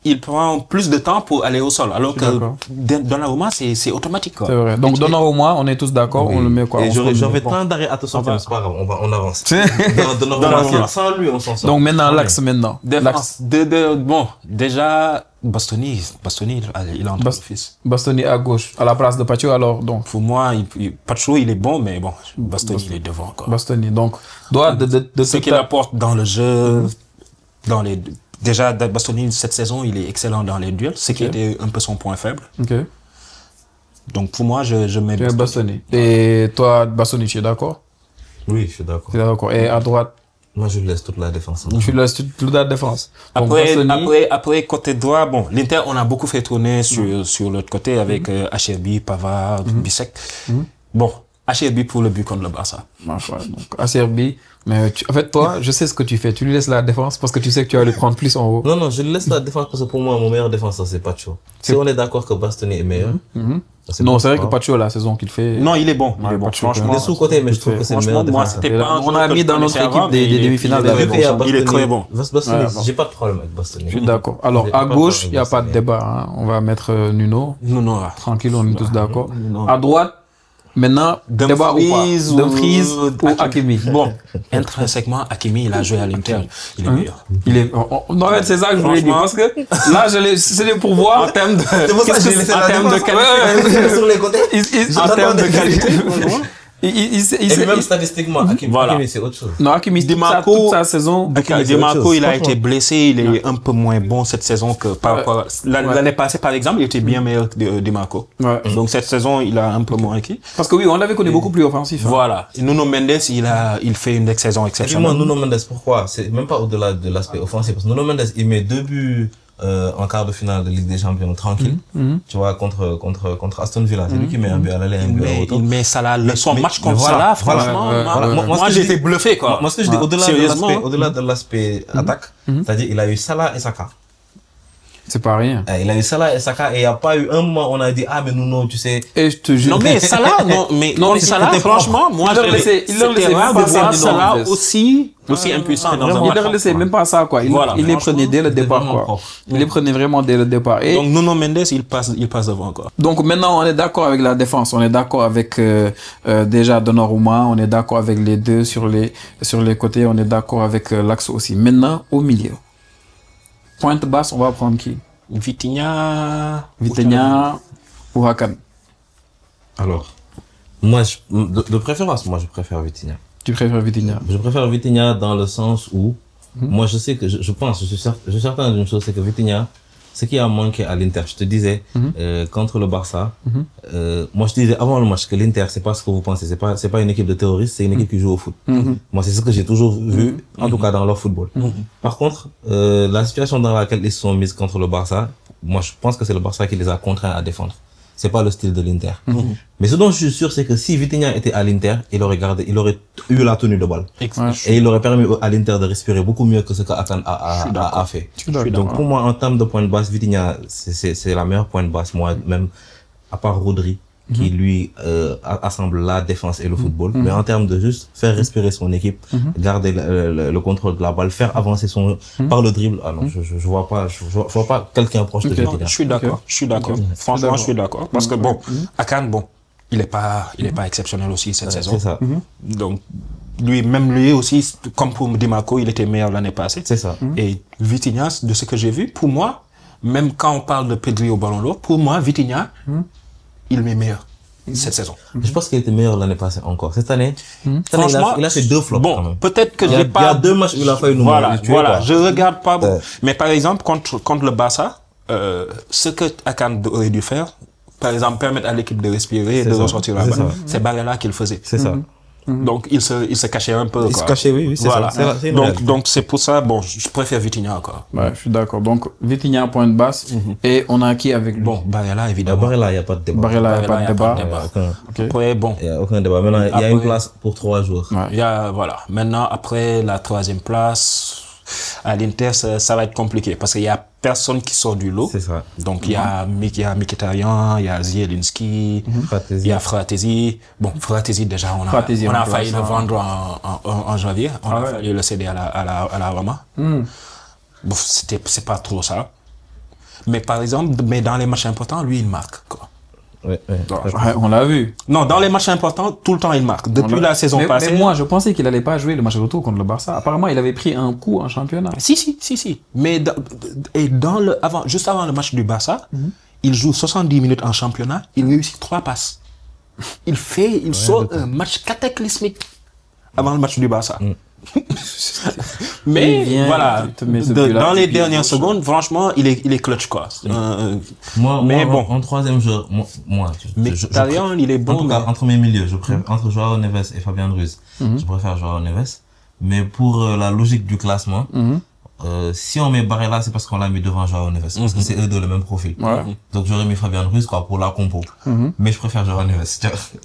il prend plus de temps pour aller au sol, alors que Donnarumma, c'est automatique, quoi. C'est vrai. Donc, Donnarumma, on est tous d'accord, on le met quoi. Et j'aurais plein d'arrêts à te sortir, mais c'est pas grave, on avance. Donnarumma, sans lui, on s'en sort. Donc, maintenant, l'axe, maintenant. Défense. Bon, déjà, Bastoni, il est en office. Bastoni à gauche, à la place de Pacho, alors, donc. Pour moi, Pacho, il est bon, mais bon, Bastoni, il est devant, quoi. Bastoni, donc, doit de ce qu'il apporte dans le jeu, dans les... Déjà, Bastoni, cette saison, il est excellent dans les duels, ce qui était un peu son point faible. Donc, pour moi, je mets Bastoni. Et toi, Bastoni, tu es d'accord? Oui, je suis d'accord. Tu es d'accord. Et à droite? Moi, je laisse toute la défense. Tu laisses toute la défense. Après, côté droit, bon, l'Inter, on a beaucoup fait tourner sur l'autre côté avec HRB, Pavard, Bissek. Bon, HRB pour le but contre le Barça. Ouais, donc Acerbi, mais en fait toi, je sais ce que tu fais. Tu lui laisses la défense parce que tu sais que tu vas le prendre plus en haut. Non, je laisse la défense parce que pour moi, mon meilleur défenseur, c'est Pacho. Si on est d'accord que Bastoni est meilleur. Non, c'est vrai que Pacho, la saison qu'il fait. Non, il est bon. Il est bon. Pacho, Franchement, Il est sous-côté, mais je trouve que c'est le meilleur moi, défenseur. c'était pas un On joueur a que mis je dans notre connaissais équipe avant, des mais demi-finales. il est Vu qu'il y a il est très bon. Bastoni, Ouais, j'ai pas de problème avec Bastoni. Je suis d'accord. Alors, J'ai à pas de gauche, il problème n'y a avec pas de Bastoni. débat. Hein. On va mettre Nuno. Non. Tranquille, on est tous d'accord. Non. À droite, maintenant, débat ou pas Dumfries ou Hakimi. Bon, intrinsèquement, Hakimi, il a joué à l'Inter. Il est meilleur. Il est... Non, mais c'est ça que je voulais dire. Parce que là, c'était pour voir. En termes de... C'est pour ça que j'ai laissé en la termes de défense. qualité. Sur les côtés. En termes de qualité. Et même statistiquement, Voilà. Hakimi, c'est autre chose. Non, Hakimi, toute sa saison. Hakimi, c'est Di autre Marco, chose. il a Franchement. été blessé, il est un peu moins bon cette saison que par rapport à... L'année passée, par exemple, il était bien meilleur que Di Marco. Ouais. Donc cette saison, il a un peu moins acquis. Parce que oui, on l'avait connu beaucoup plus offensif. Hein. Voilà. Et Nuno Mendes, il fait une saison Et puis moi, exceptionnelle. Nuno Mendes, pourquoi? C'est même pas au-delà de l'aspect offensif. Parce que Nuno Mendes, il met 2 buts en quart de finale de Ligue des Champions tranquille. Tu vois, contre Aston Villa. C'est lui qui met un but à l'aller, un but à retour. Il met Salah, son match contre voilà, Salah, franchement, voilà. moi j'ai été bluffé, quoi. Moi, ce que je dis, au-delà de l'aspect attaque, c'est-à-dire, il a eu Salah et Saka. C'est pas rien. Il a eu Salah et Saka et il n'y a pas eu un moment où on a dit, ah, mais Nuno, tu sais. Et je te jure. Non, mais Salah, mais Salah, c'était franchement, moi, il leur laissait c'était rare même de pas voir ça, Salah Nuno Mendes. aussi impuissant dans un Il match. leur laissait même pas ça, quoi. Il les prenait dès le départ, vraiment quoi. propre. Il les prenait vraiment dès le départ. Et Donc Nuno Mendes, il passe devant, quoi. donc maintenant, on est d'accord avec la défense. On est d'accord avec déjà Donnarumma. On est d'accord avec les deux sur les côtés. On est d'accord avec l'axe aussi. Maintenant, au milieu. Pointe basse, on va prendre qui? Vitinha ou Hakan? Alors, moi, de préférence, moi, je préfère Vitinha. Tu préfères Vitinha? Je préfère Vitinha dans le sens où, moi, je sais que, je pense, je suis certain d'une chose, c'est que Vitinha, ce qui a manqué à l'Inter, je te disais, contre le Barça, moi, je te disais avant le match que l'Inter, c'est pas ce que vous pensez, c'est pas une équipe de terroristes, c'est une équipe qui joue au foot. Moi, c'est ce que j'ai toujours vu, en tout cas dans leur football. Par contre, la situation dans laquelle ils se sont mis contre le Barça, moi, je pense que c'est le Barça qui les a contraints à défendre. C'est pas le style de l'Inter. Mais ce dont je suis sûr, c'est que si Vitinha était à l'Inter, il aurait eu la tenue de balle. Et il aurait permis à l'Inter de respirer beaucoup mieux que ce qu'Akan a fait. Donc pour moi, en termes de point de basse, Vitinha, c'est la meilleure point de basse, moi, même, à part Rodri, qui lui assemble la défense et le football. Mais en termes de juste faire respirer son équipe, garder le contrôle de la balle, faire avancer par le dribble. Ah non, je vois pas quelqu'un proche de Vitinha. Je suis d'accord. Franchement, je suis d'accord. Parce que bon, Akan, bon, il est pas exceptionnel aussi cette saison. C'est ça. Donc, lui aussi, comme pour Di Marco, il était meilleur l'année passée. C'est ça. Et Vitinha, de ce que j'ai vu, pour moi, même quand on parle de Pedri au Ballon d'Or, pour moi, Vitinha, il est meilleur cette saison. Je pense qu'il était meilleur l'année passée encore. Cette année, Franchement, il a fait 2 flops. quand Bon, même. peut-être que Il y a 2 matchs où il a failli nous tuer, quoi. je regarde pas. Mais par exemple, contre le Barça, ce que Akan aurait dû faire, par exemple, permettre à l'équipe de respirer et de ressortir la balle, c'est Barella qui le faisait. C'est ça. Donc, il se cachait un peu. Il se cachait, oui, c'est voilà. ça. C'est une réalité. Donc, c'est pour ça, bon, je préfère Vitinha encore. Ouais, je suis d'accord. Donc, Vitinha, pointe basse. Et on a qui avec lui? Bon, Barella, évidemment. Barella, il n'y a pas de débat. Barella, il n'y a pas de débat. Après, bon. Il n'y a aucun débat. Maintenant, il y a une place pour 3 jours. Ouais. Il y a, voilà. Maintenant, après la 3e place, à l'Inter, ça va être compliqué parce qu'il y a personne qui sort du lot. C'est ça. Donc, il y a Mkhitaryan, il y a Zielinski, il y a Fratesi. Bon, Fratesi, déjà, on a failli le vendre en janvier. On a failli le céder à la Roma. Bon, c'est pas trop ça. Mais par exemple, dans les matchs importants, lui, il marque, quoi. Ouais. Ouais, on l'a vu. Non, dans les matchs importants, tout le temps, il marque. Depuis la saison passée. Mais moi, je pensais qu'il allait pas jouer le match retour contre le Barça. Apparemment, il avait pris un coup en championnat. Si. Mais juste avant le match du Barça, il joue 70 minutes en championnat, il réussit 3 passes. Il sort un match cataclysmique avant le match du Barça. Mais voilà, dans les dernières secondes, franchement, il est clutch, quoi. Mais bon, en 3e jeu, mais Mkhitaryan, il est bon. En tout cas, entre mes milieux, entre Joao Neves et Fabian Ruiz, je préfère Joao Neves. Mais pour la logique du classement, si on met Barella, c'est parce qu'on l'a mis devant Joao Neves. Parce que c'est eux deux le même profil. Ouais. Donc j'aurais mis Fabian Ruiz, quoi, pour la compo. Mais je préfère Joao Neves.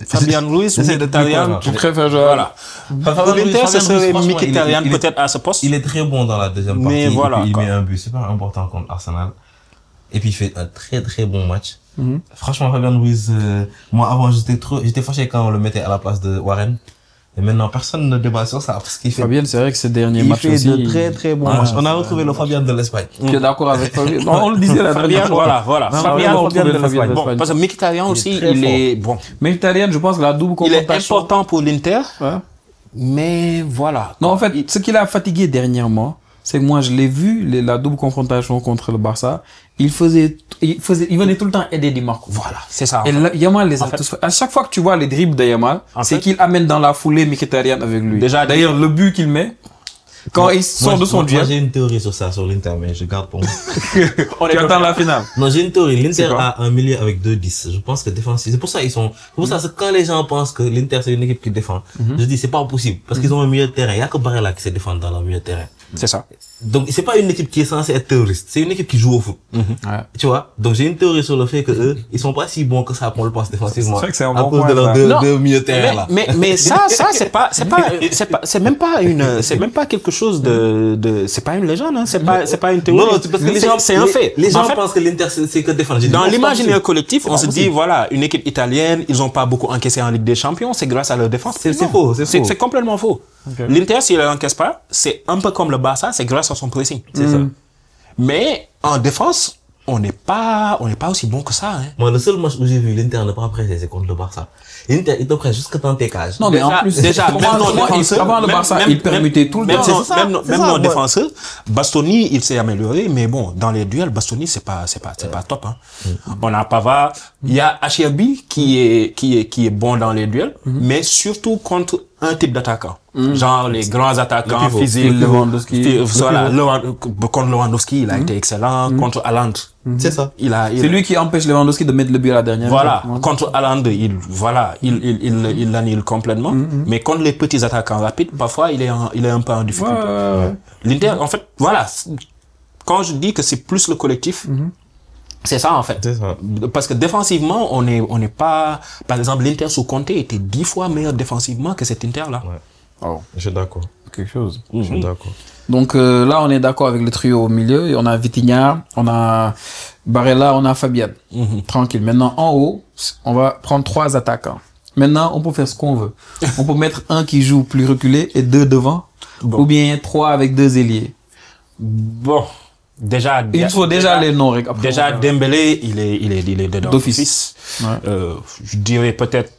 Fabian Ruiz ou Mkhitaryan, Tu préfères Joao? voilà. Pour l'Inter, ce serait Mkhitaryan peut-être à ce poste. Il est très bon dans la deuxième partie. Mais voilà, et puis, il quoi. met un but super important contre Arsenal. Et puis il fait un très très bon match. Franchement, Fabian Ruiz, moi avant j'étais fâché quand on le mettait à la place de Warren. Et maintenant personne ne débat sur ça parce qu'il fait. Fabien, c'est vrai que ces derniers Il matchs fait aussi. de très très bons matchs. On a retrouvé le Fabien de l'Espagne. Tu es d'accord avec Fabien? Non, on le disait la dernière Fabien, fois. voilà. Non, Fabien, on retrouve le Fabien de Bon, l'Espagne. parce que Mkhitaryan aussi, très il fort. est bon. Mais Italien, je pense que la double Il est confrontation. important pour l'Inter, Ouais. mais voilà. Non, en fait, ce qu'il a fatigué dernièrement, c'est que moi, je l'ai vu, la double confrontation contre le Barça. Il venait tout le temps aider Di Marco. Voilà, c'est ça. Et là, Yamal les a En fait- tous fait. À chaque fois que tu vois les dribbles de Yamal, En c'est fait- qu'il amène dans la foulée Mkhitaryan avec lui. Déjà, d'ailleurs, le but qu'il met, quand il sort de son Moi duel, j'ai une théorie sur ça, sur l'Inter, mais je garde pour moi. tu attends la finale. Non, j'ai une théorie. L'Inter quoi a un milieu avec 2-10. Je pense que défensif. C'est pour ça que quand les gens pensent que l'Inter c'est une équipe qui défend, je dis c'est pas possible. Parce qu'ils ont un milieu de terrain. Il y a que Barella qui se défend dans le milieu de terrain. C'est ça. Donc, c'est pas une équipe qui est censée être terroriste. C'est une équipe qui joue au foot. Ouais. Tu vois? Donc, j'ai une théorie sur le fait que eux, ils sont pas si bons que ça qu'on le pense défensivement. C'est vrai que c'est un à bon cause point, de leurs ça. deux, Non, deux milieux de terrain, là. Mais ça, c'est même pas quelque chose c'est pas une légende, hein. C'est pas une théorie. Non, c'est parce que les gens, c'est un fait. Les gens En fait, pensent que l'Inter, c'est que défendre. J'ai dit, dans non, c'est pas l'imaginaire possible. collectif, on pas se dit, possible. voilà, une équipe italienne, ils ont pas beaucoup encaissé en Ligue des Champions, c'est grâce à leur défense. C'est Non. faux, c'est faux. C'est complètement faux. L'Inter, s'il ne encaisse pas, c'est un peu comme le Barça, c'est grâce à son pressing. C'est ça. Mais en défense, on n'est pas aussi bon que ça, hein. Moi, le seul match où j'ai vu l'Inter ne pas presser, c'est contre le Barça. L'Inter, il te presse jusqu'à dans tes cages. Non, mais Déjà- en plus, déjà, comment- même nos comment défenseurs- avant le même- Barça, même- il permettait tout le même temps. nos- C'est ça, même nos- c'est même ça, nos ouais. défenseurs, Bastoni, il s'est amélioré, mais bon, dans les duels, Bastoni, c'est pas top, hein. On a Pavard, il y a HRB qui est bon dans les duels, mais surtout contre un type d'attaquant. Genre les grands attaquants pivot. physiques. Lewandowski. Voilà, contre Lewandowski, il a été excellent. Contre Haaland, C'est ça. C'est lui qui empêche Lewandowski de mettre le but à la dernière voilà, minute. contre Haaland, il l'annule complètement. Mais contre les petits attaquants rapides, parfois, il est un peu en difficulté. Ouais. L'Inter, en fait, voilà. Quand je dis que c'est plus le collectif, c'est ça, en fait. C'est ça. Parce que défensivement, on n'est pas, par exemple, l'Inter sous Conte était 10 fois meilleur défensivement que cet Inter-là. Ouais. Oh, Je suis d'accord. quelque chose. Je suis d'accord. Donc là, on est d'accord avec le trio au milieu. Et on a Vitinha, on a Barella, on a Fabian. Tranquille. Maintenant, en haut, on va prendre 3 attaquants. Maintenant, on peut faire ce qu'on veut. On peut mettre un qui joue plus reculé et 2 devant. Bon. Ou bien 3 avec 2 ailiers. Bon. Déjà, Il faut déjà les noms. Après, déjà, on verra. Dembélé, il est dedans. D'office. Ouais. Je dirais peut-être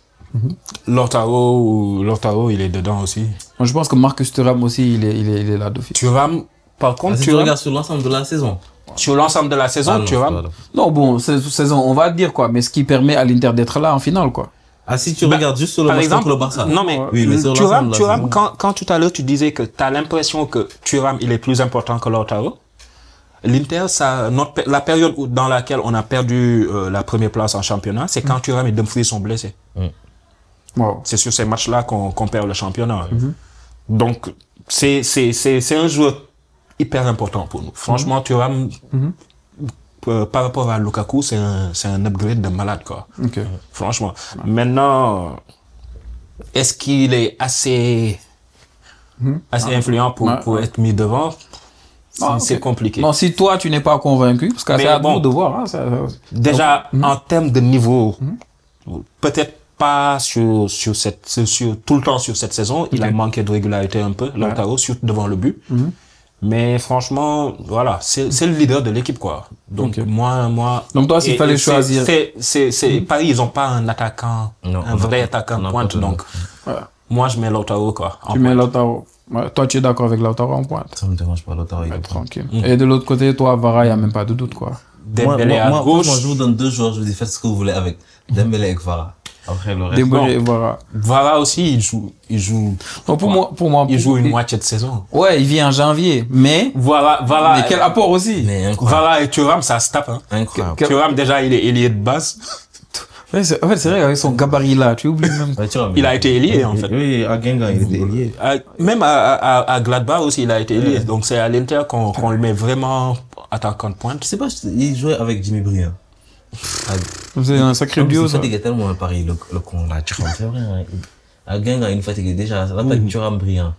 Lautaro, il est dedans aussi. Moi, je pense que Marcus Thuram aussi, il est là d'office. Thuram, par contre, Si tu regardes sur l'ensemble de la saison. sur l'ensemble de la saison, Ah non, Thuram, voilà. Non, bon, saison, on va dire quoi. Mais ce qui permet à l'Inter d'être là en finale, quoi. Ah, si tu regardes juste sur le par match exemple, contre le Barça. non mais, Oui, mais sur l'ensemble de la Thuram, saison. quand tout à l'heure tu disais que tu as l'impression que Thuram, il est plus important que Lautaro, l'Inter, la période dans laquelle on a perdu la première place en championnat, c'est quand Thuram et Dumfries sont blessés. Wow. C'est sur ces matchs-là qu'on perd le championnat. Donc, c'est un joueur hyper important pour nous. Franchement, Thuram, par rapport à Lukaku, c'est un upgrade de malade, quoi. Ok. Franchement. Maintenant, est-ce qu'il est assez influent pour être mis devant? Ah, C'est ok. compliqué. Non, si toi, tu n'es pas convaincu, parce que Mais c'est à bon. nous de voir. Hein, Déjà, en termes de niveau, peut-être pas sur tout le temps sur cette saison, il a manqué de régularité un peu, Lautaro, surtout devant le but. Mais franchement, voilà, c'est le leader de l'équipe, quoi. Donc, moi. Donc, toi, s'il fallait choisir. Paris, ils ont pas un attaquant, Non, un vrai attaquant on a pointe, pas de- donc. Voilà. Moi, je mets Lautaro, quoi. en Tu mets pointe. Lautaro. Ouais, toi, tu es d'accord avec Lautaro en pointe. Ça me dérange pas, Lautaro. il est bon. Tranquille. Et de l'autre côté, toi, Vara, il n'y a même pas de doute, quoi. Dembélé à gauche. Moi, je vous donne 2 joueurs, je vous dis, faites ce que vous voulez avec Dembélé et Kvara. Après, le reste. Dembélé et Vara. Vara aussi, il joue. Donc, pour moi, Il joue une moitié de saison. Ouais, il vient en janvier. Mais Vara, quel apport aussi. Mais incroyable. Vara et Thuram, ça se tape, hein. Incroyable. Quel- Thuram, déjà, il est ailier de base. Ouais, en fait, c'est vrai, avec son gabarit là, tu oublies même. Ouais, tu vois, Il a été ailier, en fait. Oui, à Guingamp, il était ailier. Même à Gladbach aussi, il a été ailier. Donc c'est à l'Inter qu'on le met vraiment attaquant de pointe. Je sais pas, il jouait avec Jimmy Briand. C'est un sacré duo, ça. Il fatiguait tellement à Paris, le con là, Thuram, c'est vrai. Hein. À Guingamp, il fatiguait déjà. L'attaque Thuram Briand.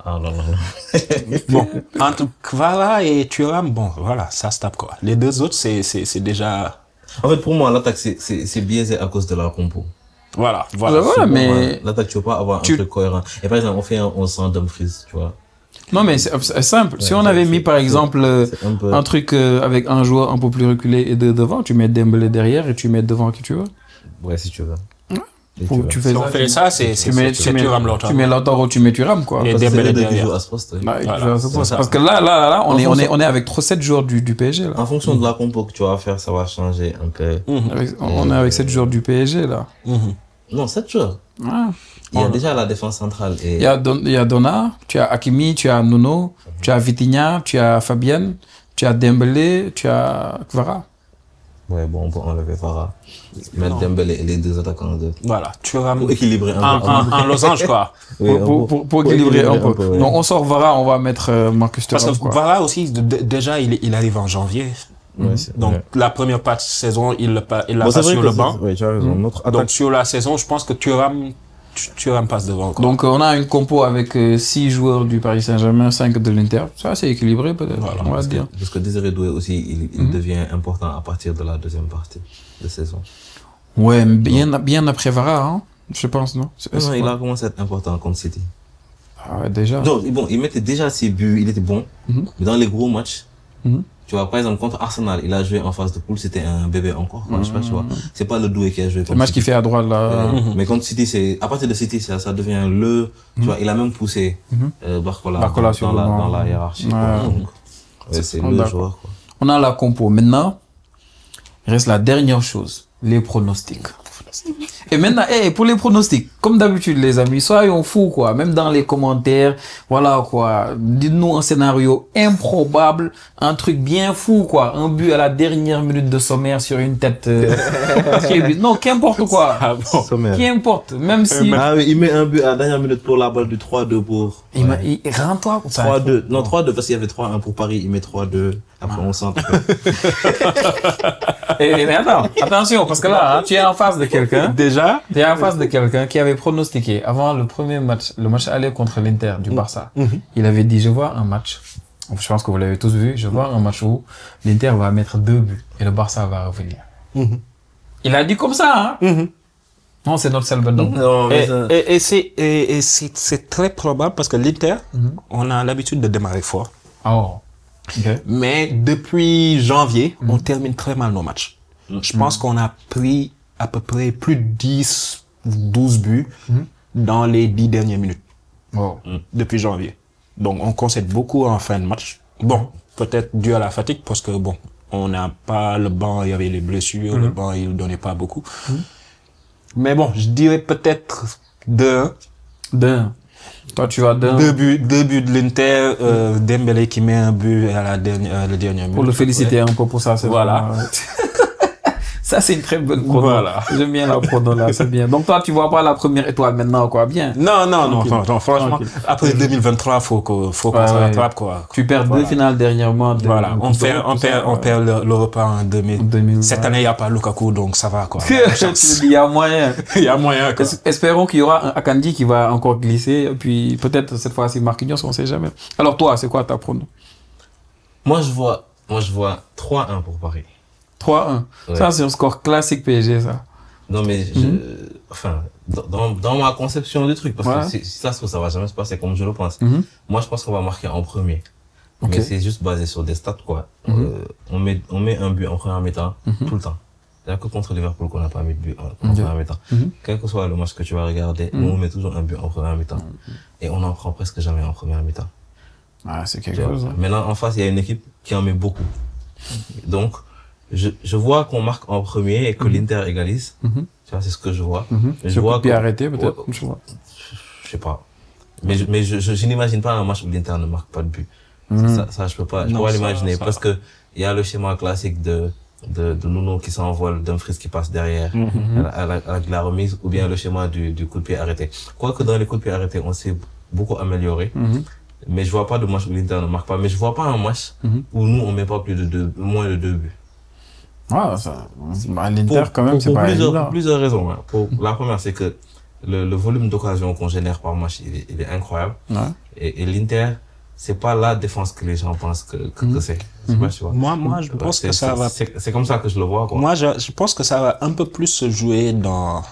Ah là là là. Bon, entre Kvara et Thuram, bon, voilà, ça se tape quoi. Les deux autres, c'est déjà... En fait, pour moi, l'attaque, c'est biaisé à cause de la compo. Voilà, Voilà, voilà. mais... L'attaque, tu peux pas avoir un truc cohérent. Et par exemple, on fait un 11 Dumfries, tu vois. Non, mais c'est simple. Si on avait mis, par exemple, un truc avec un joueur un peu plus reculé et deux devant, tu mets Dembélé derrière et tu mets devant qui tu veux. Ouais, si tu veux. Tu fais Si on fait ça, c'est Thuram Lautaro. Tu mets Lautaro, tu mets Thuram, quoi. Et Parce que Dembélé c'est les deux qui derrière. jouent à ce poste. Bah, Voilà, je suppose. Parce que là, on est avec 7 joueurs du PSG, là. En fonction de la compo que tu vas faire, ça va changer un peu. On est avec 7 joueurs du PSG, là. Non, 7 joueurs. Ah. Il y a déjà la défense centrale. Et... Il y a Donna, tu as Hakimi, tu as Nuno, tu as Vitinha, tu as Fabian, tu as Dembélé, tu as Kvara. Ouais, bon, on peut enlever Vara. Mettre Dembélé et les deux attaquants de... Voilà, Thuram Pour équilibrer un peu. en losange, quoi. Oui, Pour équilibrer un peu. ouais. Donc on sort Vara, on va mettre Marcus Parce Thuram, que quoi. Vara aussi, déjà, il arrive en janvier. Ouais, Donc, ouais. la première partie de saison, il l'a pas Bon, c'est vrai sur que le banc. Oui, tu as raison. Notre attaque... Donc, sur la saison, je pense que Thuram passe devant, quoi. Donc on a une compo avec 6 joueurs du Paris Saint-Germain, 5 de l'Inter. Ça, c'est équilibré, peut-être, Voilà, on va dire. Parce que Désiré Doué aussi, il devient important à partir de la deuxième partie de saison. Ouais, bien après Vara, hein, je pense, non? Non, il a commencé à être important contre City. Ah ouais, déjà. Donc, bon, il mettait déjà ses buts, il était bon. Mais dans les gros matchs, tu vois, par exemple, contre Arsenal, il a joué en phase de poule, c'était un bébé encore. Je sais pas, tu vois. C'est pas le Doué qui a joué. Le match qu'il fait à droite, là. Mais contre City, à partir de City, ça devient tu vois, il a même poussé Barcola dans la hiérarchie. Ouais. Donc, c'est le joueur, quoi. On a la compo. Maintenant, il reste la dernière chose, les pronostics. Et maintenant, pour les pronostics, comme d'habitude, les amis, soyons fous, quoi. Même dans les commentaires, voilà, quoi. Dites-nous un scénario improbable, un truc bien fou, quoi. Un but à la dernière minute de sommaire sur une tête. Non, qu'importe quoi. Ah bon. Sommaire. Qu'importe. Même si. Ah oui, il met un but à la dernière minute pour la balle du 3-2 pour... Rends-toi. 3-2. Non, 3-2 parce qu'il y avait 3-1 pour Paris, il met 3-2. Après, on sent. Mais attends, attention, parce que là, hein, tu es en face de quelqu'un. Déjà? Tu es en face de quelqu'un qui avait pronostiqué avant le premier match, le match aller contre l'Inter du Barça. Il avait dit, je vois un match. Je pense que vous l'avez tous vu. Je vois un match où l'Inter va mettre 2 buts et le Barça va revenir. Il a dit comme ça, hein. Non, c'est notre Salvador. Non, mais ça... Et c'est très probable parce que l'Inter, on a l'habitude de démarrer fort. Oh. Okay. Mais depuis janvier, on termine très mal nos matchs. Je pense qu'on a pris à peu près plus de 10, 12 buts dans les 10 dernières minutes. Oh. Depuis janvier. Donc, on concède beaucoup en fin de match. Bon, peut-être dû à la fatigue parce que bon, on n'a pas le banc, il y avait les blessures, le banc, il ne donnait pas beaucoup. Mais bon, je dirais peut-être deux. Toi, tu vas deux buts de l'Inter, Dembélé qui met un but à la dernière minute. Pour le féliciter un peu pour ça, c'est voilà. Ça, c'est une très bonne prono. Voilà. J'aime bien la prono là, c'est bien. Donc toi, tu vois pas la première étoile maintenant, quoi, bien. Non, franchement, après 2023, faut qu'on se rattrape, quoi. Tu perds 2 finales dernièrement. Voilà, on perd l'Europa en 2000. Cette année, il n'y a pas Lukaku, donc ça va, quoi. Il y a moyen. Il y a moyen, quoi. Espérons qu'il y aura un Akanji qui va encore glisser, puis peut-être cette fois-ci Marquinhos, on sait jamais. Alors toi, c'est quoi ta prono? Moi, je vois 3-1 pour Paris. 3-1. Ouais. Ça, c'est un score classique PSG, ça. Non, mais enfin, dans ma conception du truc, parce que si ça se trouve, ça va jamais se passer comme je le pense. Moi, je pense qu'on va marquer en premier. Okay. Mais c'est juste basé sur des stats, quoi. On met un but en première mi-temps tout le temps. C'est-à-dire que contre Liverpool, qu'on n'a pas mis de but en première mi-temps. Quel que soit le match que tu vas regarder, on met toujours un but en première mi-temps. Et on en prend presque jamais en première mi-temps. Ah, c'est quelque chose. Hein. Maintenant, en face, il y a une équipe qui en met beaucoup. Donc, je vois qu'on marque en premier et que l'Inter égalise. Tu vois, c'est ce que je vois. Je vois bien arrêté, peut-être. Je sais pas. Mais je n'imagine pas un match où l'Inter ne marque pas de but. Ça, je peux pas. Je peux pas l'imaginer parce que il y a le schéma classique de de Nuno qui s'envole, Dumfries qui passe derrière avec la remise, ou bien le schéma du coup de pied arrêté. Quoique dans les coups de pied arrêtés, on s'est beaucoup amélioré. Mais je vois pas de match où l'Inter ne marque pas. Mais je vois pas un match où nous, on met pas moins de 2 buts. Ah, ça, l'Inter, quand même, c'est pas évident. Pour plusieurs raisons. Hein. La première, c'est que le volume d'occasions qu'on génère par match, il est incroyable. Et l'Inter, c'est pas la défense que les gens pensent que c'est. Pas, tu vois. Moi, je pense que ça va... C'est comme ça que je le vois, quoi. Moi, je pense que ça va un peu plus se jouer dans...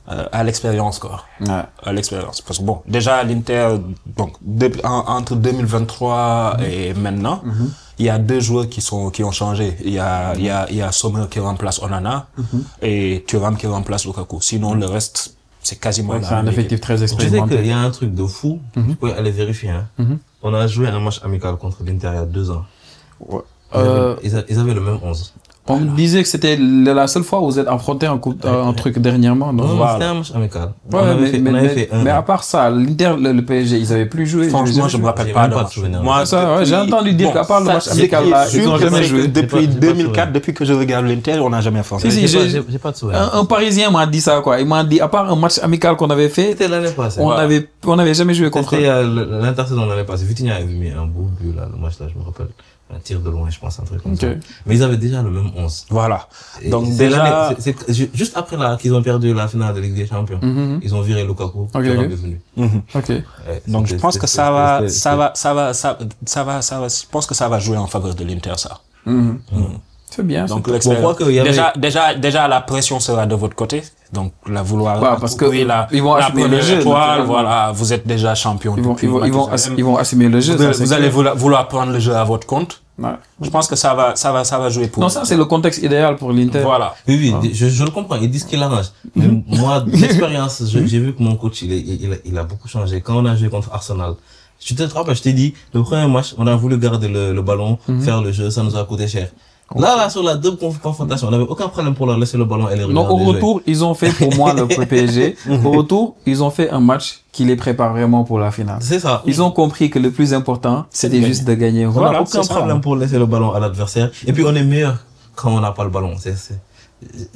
à l'expérience, quoi. À l'expérience. Parce que bon, déjà, l'Inter, donc, entre 2023 et maintenant, il y a 2 joueurs qui ont changé. Il y a Sommer qui remplace Onana et Thuram qui remplace Lukaku. Sinon, le reste, c'est quasiment c'est un effectif très expérimenté. Tu sais qu'il y a un truc de fou. Vous pouvez aller vérifier, hein. On a joué un match amical contre l'Inter il y a 2 ans. Ils avaient le même 11. On disait que c'était la seule fois où vous êtes affronté un truc dernièrement. Non, c'était un match amical. Mais à part ça, l'Inter, le PSG, ils avaient plus joué. Franchement, je me rappelle pas de souvenir. Moi, j'ai entendu dire qu'à part le match amical là, ils ont jamais joué. Depuis 2004, depuis que je regarde l'Inter, on n'a jamais affronté. J'ai pas de souvenir. Un Parisien m'a dit ça, quoi. Il m'a dit, à part un match amical qu'on avait fait, c'était l'année passée. On avait jamais joué contre eux. C'était l'intersaison l'année passée. Vitinha avait mis un beau but là, le match là, je me rappelle. Un tir de loin, je pense, un truc comme ça. Mais ils avaient déjà le même 11. Voilà. Donc déjà, c'est juste après là qu'ils ont perdu la finale de Ligue des Champions, ils ont viré Lukaku. Est venu. Donc je pense que je pense que ça va jouer en faveur de l'Inter, ça. C'est bien. Donc déjà la pression sera de votre côté. Donc la vouloir parce que ils vont assumer le jeu. Voilà, vous êtes déjà champion. Ils vont assumer le jeu. Vous allez vouloir prendre le jeu à votre compte. Je pense que ça va jouer pour. Non, ça c'est le contexte idéal pour l'Inter. Voilà. Oui, je le comprends. Ils disent qu'il arrange. Mais moi, d'expérience, j'ai vu que mon coach, il a beaucoup changé. Quand on a joué contre Arsenal, tu te rappelles, je t'ai dit, le premier match, on a voulu garder le ballon, faire le jeu, ça nous a coûté cher. Là, sur la double confrontation, on n'avait aucun problème pour leur laisser le ballon et les regarder. Non, au retour, ils ont fait pour moi le PSG. Au retour, ils ont fait un match qui les prépare vraiment pour la finale. C'est ça. Ils ont compris que le plus important, c'était juste de gagner. On n'a aucun problème pour laisser le ballon à l'adversaire. Et puis, on est meilleur quand on n'a pas le ballon.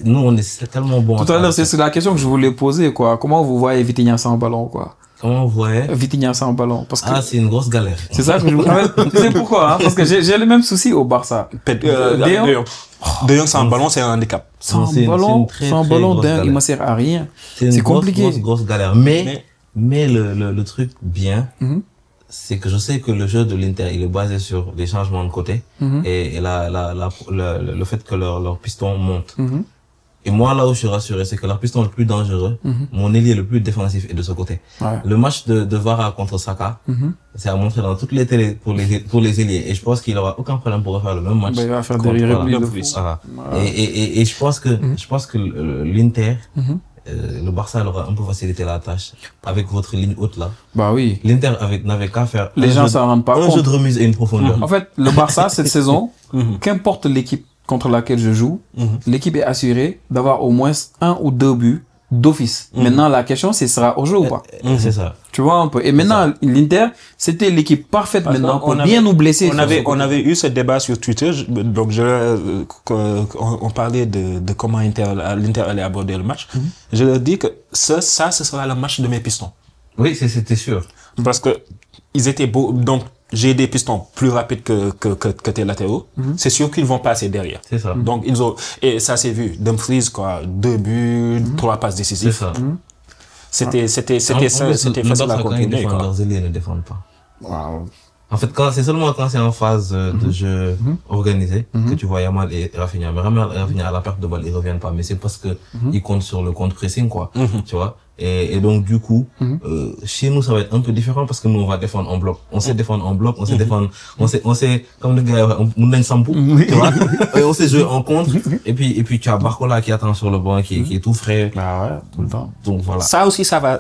Nous, on est tellement bon. Tout à l'heure, c'est la question que je voulais poser, quoi. Comment vous voyez Vitinha sans ballon, quoi? Comment vous voyez Vitinha sans ballon, parce que c'est une grosse galère. C'est ça que je vous... Tu sais pourquoi, hein? Parce que j'ai le même souci au Barça. De Jong sans ballon, c'est un handicap. Sans ballon, il me sert à rien. C'est compliqué. C'est une grosse galère. Mais le truc bien, c'est que je sais que le jeu de l'Inter, il est basé sur les changements de côté et le fait que leur piston monte. Et moi, là où je suis rassuré, c'est que leur piston le plus dangereux, mon ailier le plus défensif est de ce côté. Le match de Vara contre Saka, c'est à montrer dans toutes les télés pour les ailiers. Et je pense qu'il aura aucun problème pour refaire le même match. Il va faire des replis de plus. Et je pense que l'Inter, le Barça aura un peu facilité la tâche avec votre ligne haute là. Bah oui. L'Inter n'avait qu'à faire les gens s'en rendent pas compte. Un jeu de remise et une profondeur. En fait, le Barça cette saison, qu'importe l'équipe contre laquelle je joue, l'équipe est assurée d'avoir au moins 1 ou 2 buts d'office. Maintenant, la question, c'est sera au jeu ou pas. C'est ça. Tu vois un peu. Et maintenant, l'Inter, c'était l'équipe parfaite maintenant pour bien nous blesser. On avait eu ce débat sur Twitter. Donc, on parlait de comment l'Inter allait aborder le match. Je leur dis que ce sera le match de mes pistons. Oui, c'était sûr. Parce que ils étaient beaux. Donc, j'ai des pistons plus rapides que tes latéraux. C'est sûr qu'ils vont passer derrière. C'est ça. Donc, et ça s'est vu. Dumfries, quoi. 2 buts, 3 passes décisives. C'est ça. C'était facile à continuer. Leurs ailiers ne défendent pas. Wow. En fait, c'est seulement quand c'est en phase de jeu organisé que tu vois Yamal et Rafinha. Mais Rafinha, à la perte de balle, ils reviennent pas. Mais c'est parce que ils comptent sur le contre-pressing, quoi. Tu vois. Et donc, du coup, chez nous, ça va être un peu différent parce que nous, on va défendre en bloc. On sait défendre en bloc, on sait défendre, on sait, comme le gars, on a une sampou, tu vois. Et on sait jouer en contre. Et puis, tu as Barcola qui attend sur le banc, qui est tout frais. Bah ouais, tout le temps. Donc, voilà. Ça aussi, ça va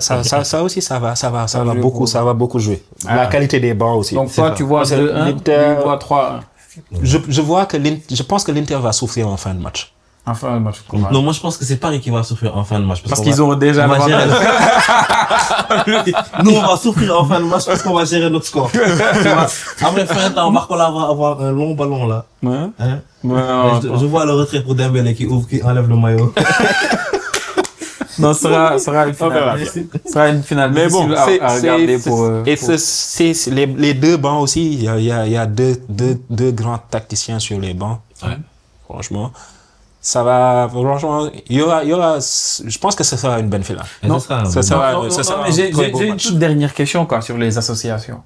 beaucoup jouer. La qualité des bancs aussi. Donc, toi, tu vois, 2-1, tu vois 3-1. Je pense que l'Inter va souffrir en fin de match. En fin de match, comment? Non, moi je pense que c'est Paris qui va souffrir en fin de match. Parce qu'ils ont déjà on va gérer l'avantage. Nous, on va souffrir en fin de match parce qu'on va gérer notre score. Tu vois. Après fin de temps, Barcola va avoir un long ballon là. Ouais. Hein? Ouais, Je vois le retrait pour Dembélé qui enlève le maillot. non, ce sera une finale. Ce sera une finale. Mais bon, à regarder pour. Et c'est les deux bancs aussi. Il y a deux grands tacticiens sur les bancs. Ouais. Franchement, ça va. Franchement, il y aura. Je pense que ce sera une bonne finale. Non, ça sera. Non, mais j'ai une toute dernière question quoi sur les associations.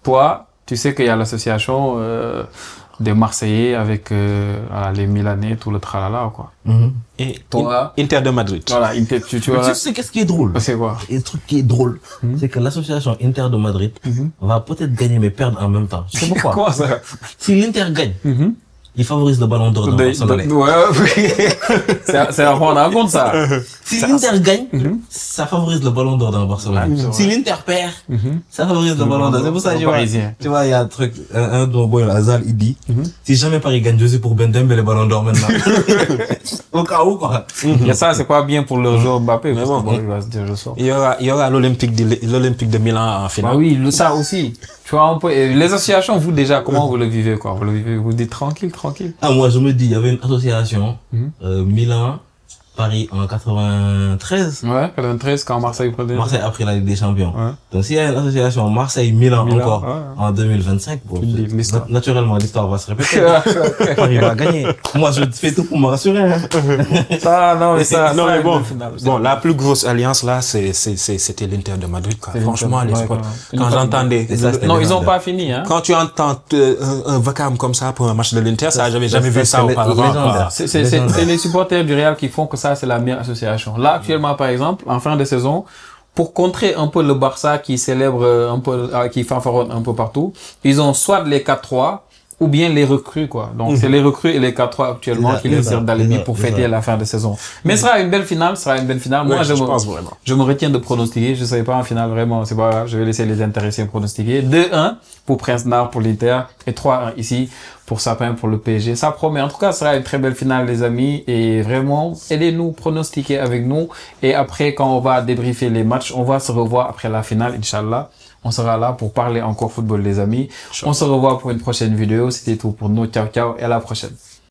Toi, tu sais qu'il y a l'association des Marseillais avec les Milanais, tout le tralala quoi. Et toi, Inter de Madrid. Voilà, Inter, tu vois. Tu sais qu'est-ce qui est drôle? C'est quoi? Et le truc qui est drôle, c'est que l'association Inter de Madrid va peut-être gagner mais perdre en même temps. Tu sais pourquoi? Comment ça? Si l'Inter gagne, il favorise le ballon d'or dans Barcelone. C'est à prendre en compte ça. Si l'Inter gagne, ça favorise le ballon d'or dans Barcelone. Si l'Inter perd, ça favorise le ballon d'or. C'est pour ça que tu vois, il y a un truc, un de nos boys, Azal, il dit, si jamais Paris gagne, je suis pour Benzema le ballon d'or maintenant. Au cas où, quoi. Et ça, c'est pas bien pour le joueur Mbappé. Mais bon, il va se dire, je sors. Il y aura l'Olympique de Milan en finale. Bah oui, ça aussi. Tu vois, les associations, vous déjà, comment vous le vivez, quoi? Vous le vivez, vous dites tranquille. Ah, moi, je me dis, il y avait une association, Milan, Paris en 93. Ouais, 93, quand Marseille prenait. Marseille a pris la Ligue des Champions. Ouais. Donc, s'il y a une association Marseille-Milan encore en 2025, bon, naturellement, l'histoire va se répéter. Paris va gagner. Moi, je fais tout pour me rassurer. Hein. Bon, la plus grosse alliance là, c'était l'Inter de Madrid, quoi. Franchement, à l'époque, quand j'entendais. Non, ils ont pas fini, hein. Quand tu entends un vacarme comme ça pour un match de l'Inter, ça, j'avais jamais vu ça auparavant. C'est les supporters du Real qui font que ça, c'est la meilleure association. Là, actuellement, par exemple, en fin de saison, pour contrer un peu le Barça qui célèbre un peu, qui fanfaronne un peu partout, ils ont soit les 4-3, ou bien les recrues, quoi. Donc, c'est les recrues et les 4-3 actuellement qui les servent d'alibi pour fêter la fin de saison. Mais ce sera une belle finale, Moi, je pense vraiment. Je me retiens de pronostiquer. Je ne sais pas en finale, vraiment, c'est pas grave. Je vais laisser les intéressés pronostiquer. 2-1 pour Prince Nard pour l'Inter et 3-1 ici pour Sapin pour le PSG. Ça promet. En tout cas, ce sera une très belle finale, les amis. Et vraiment, aidez-nous, pronostiquer avec nous. Et après, quand on va débriefer les matchs, on va se revoir après la finale, Inch'Allah. On sera là pour parler encore football, les amis. On se revoit pour une prochaine vidéo. C'était tout pour nous. Ciao, ciao et à la prochaine.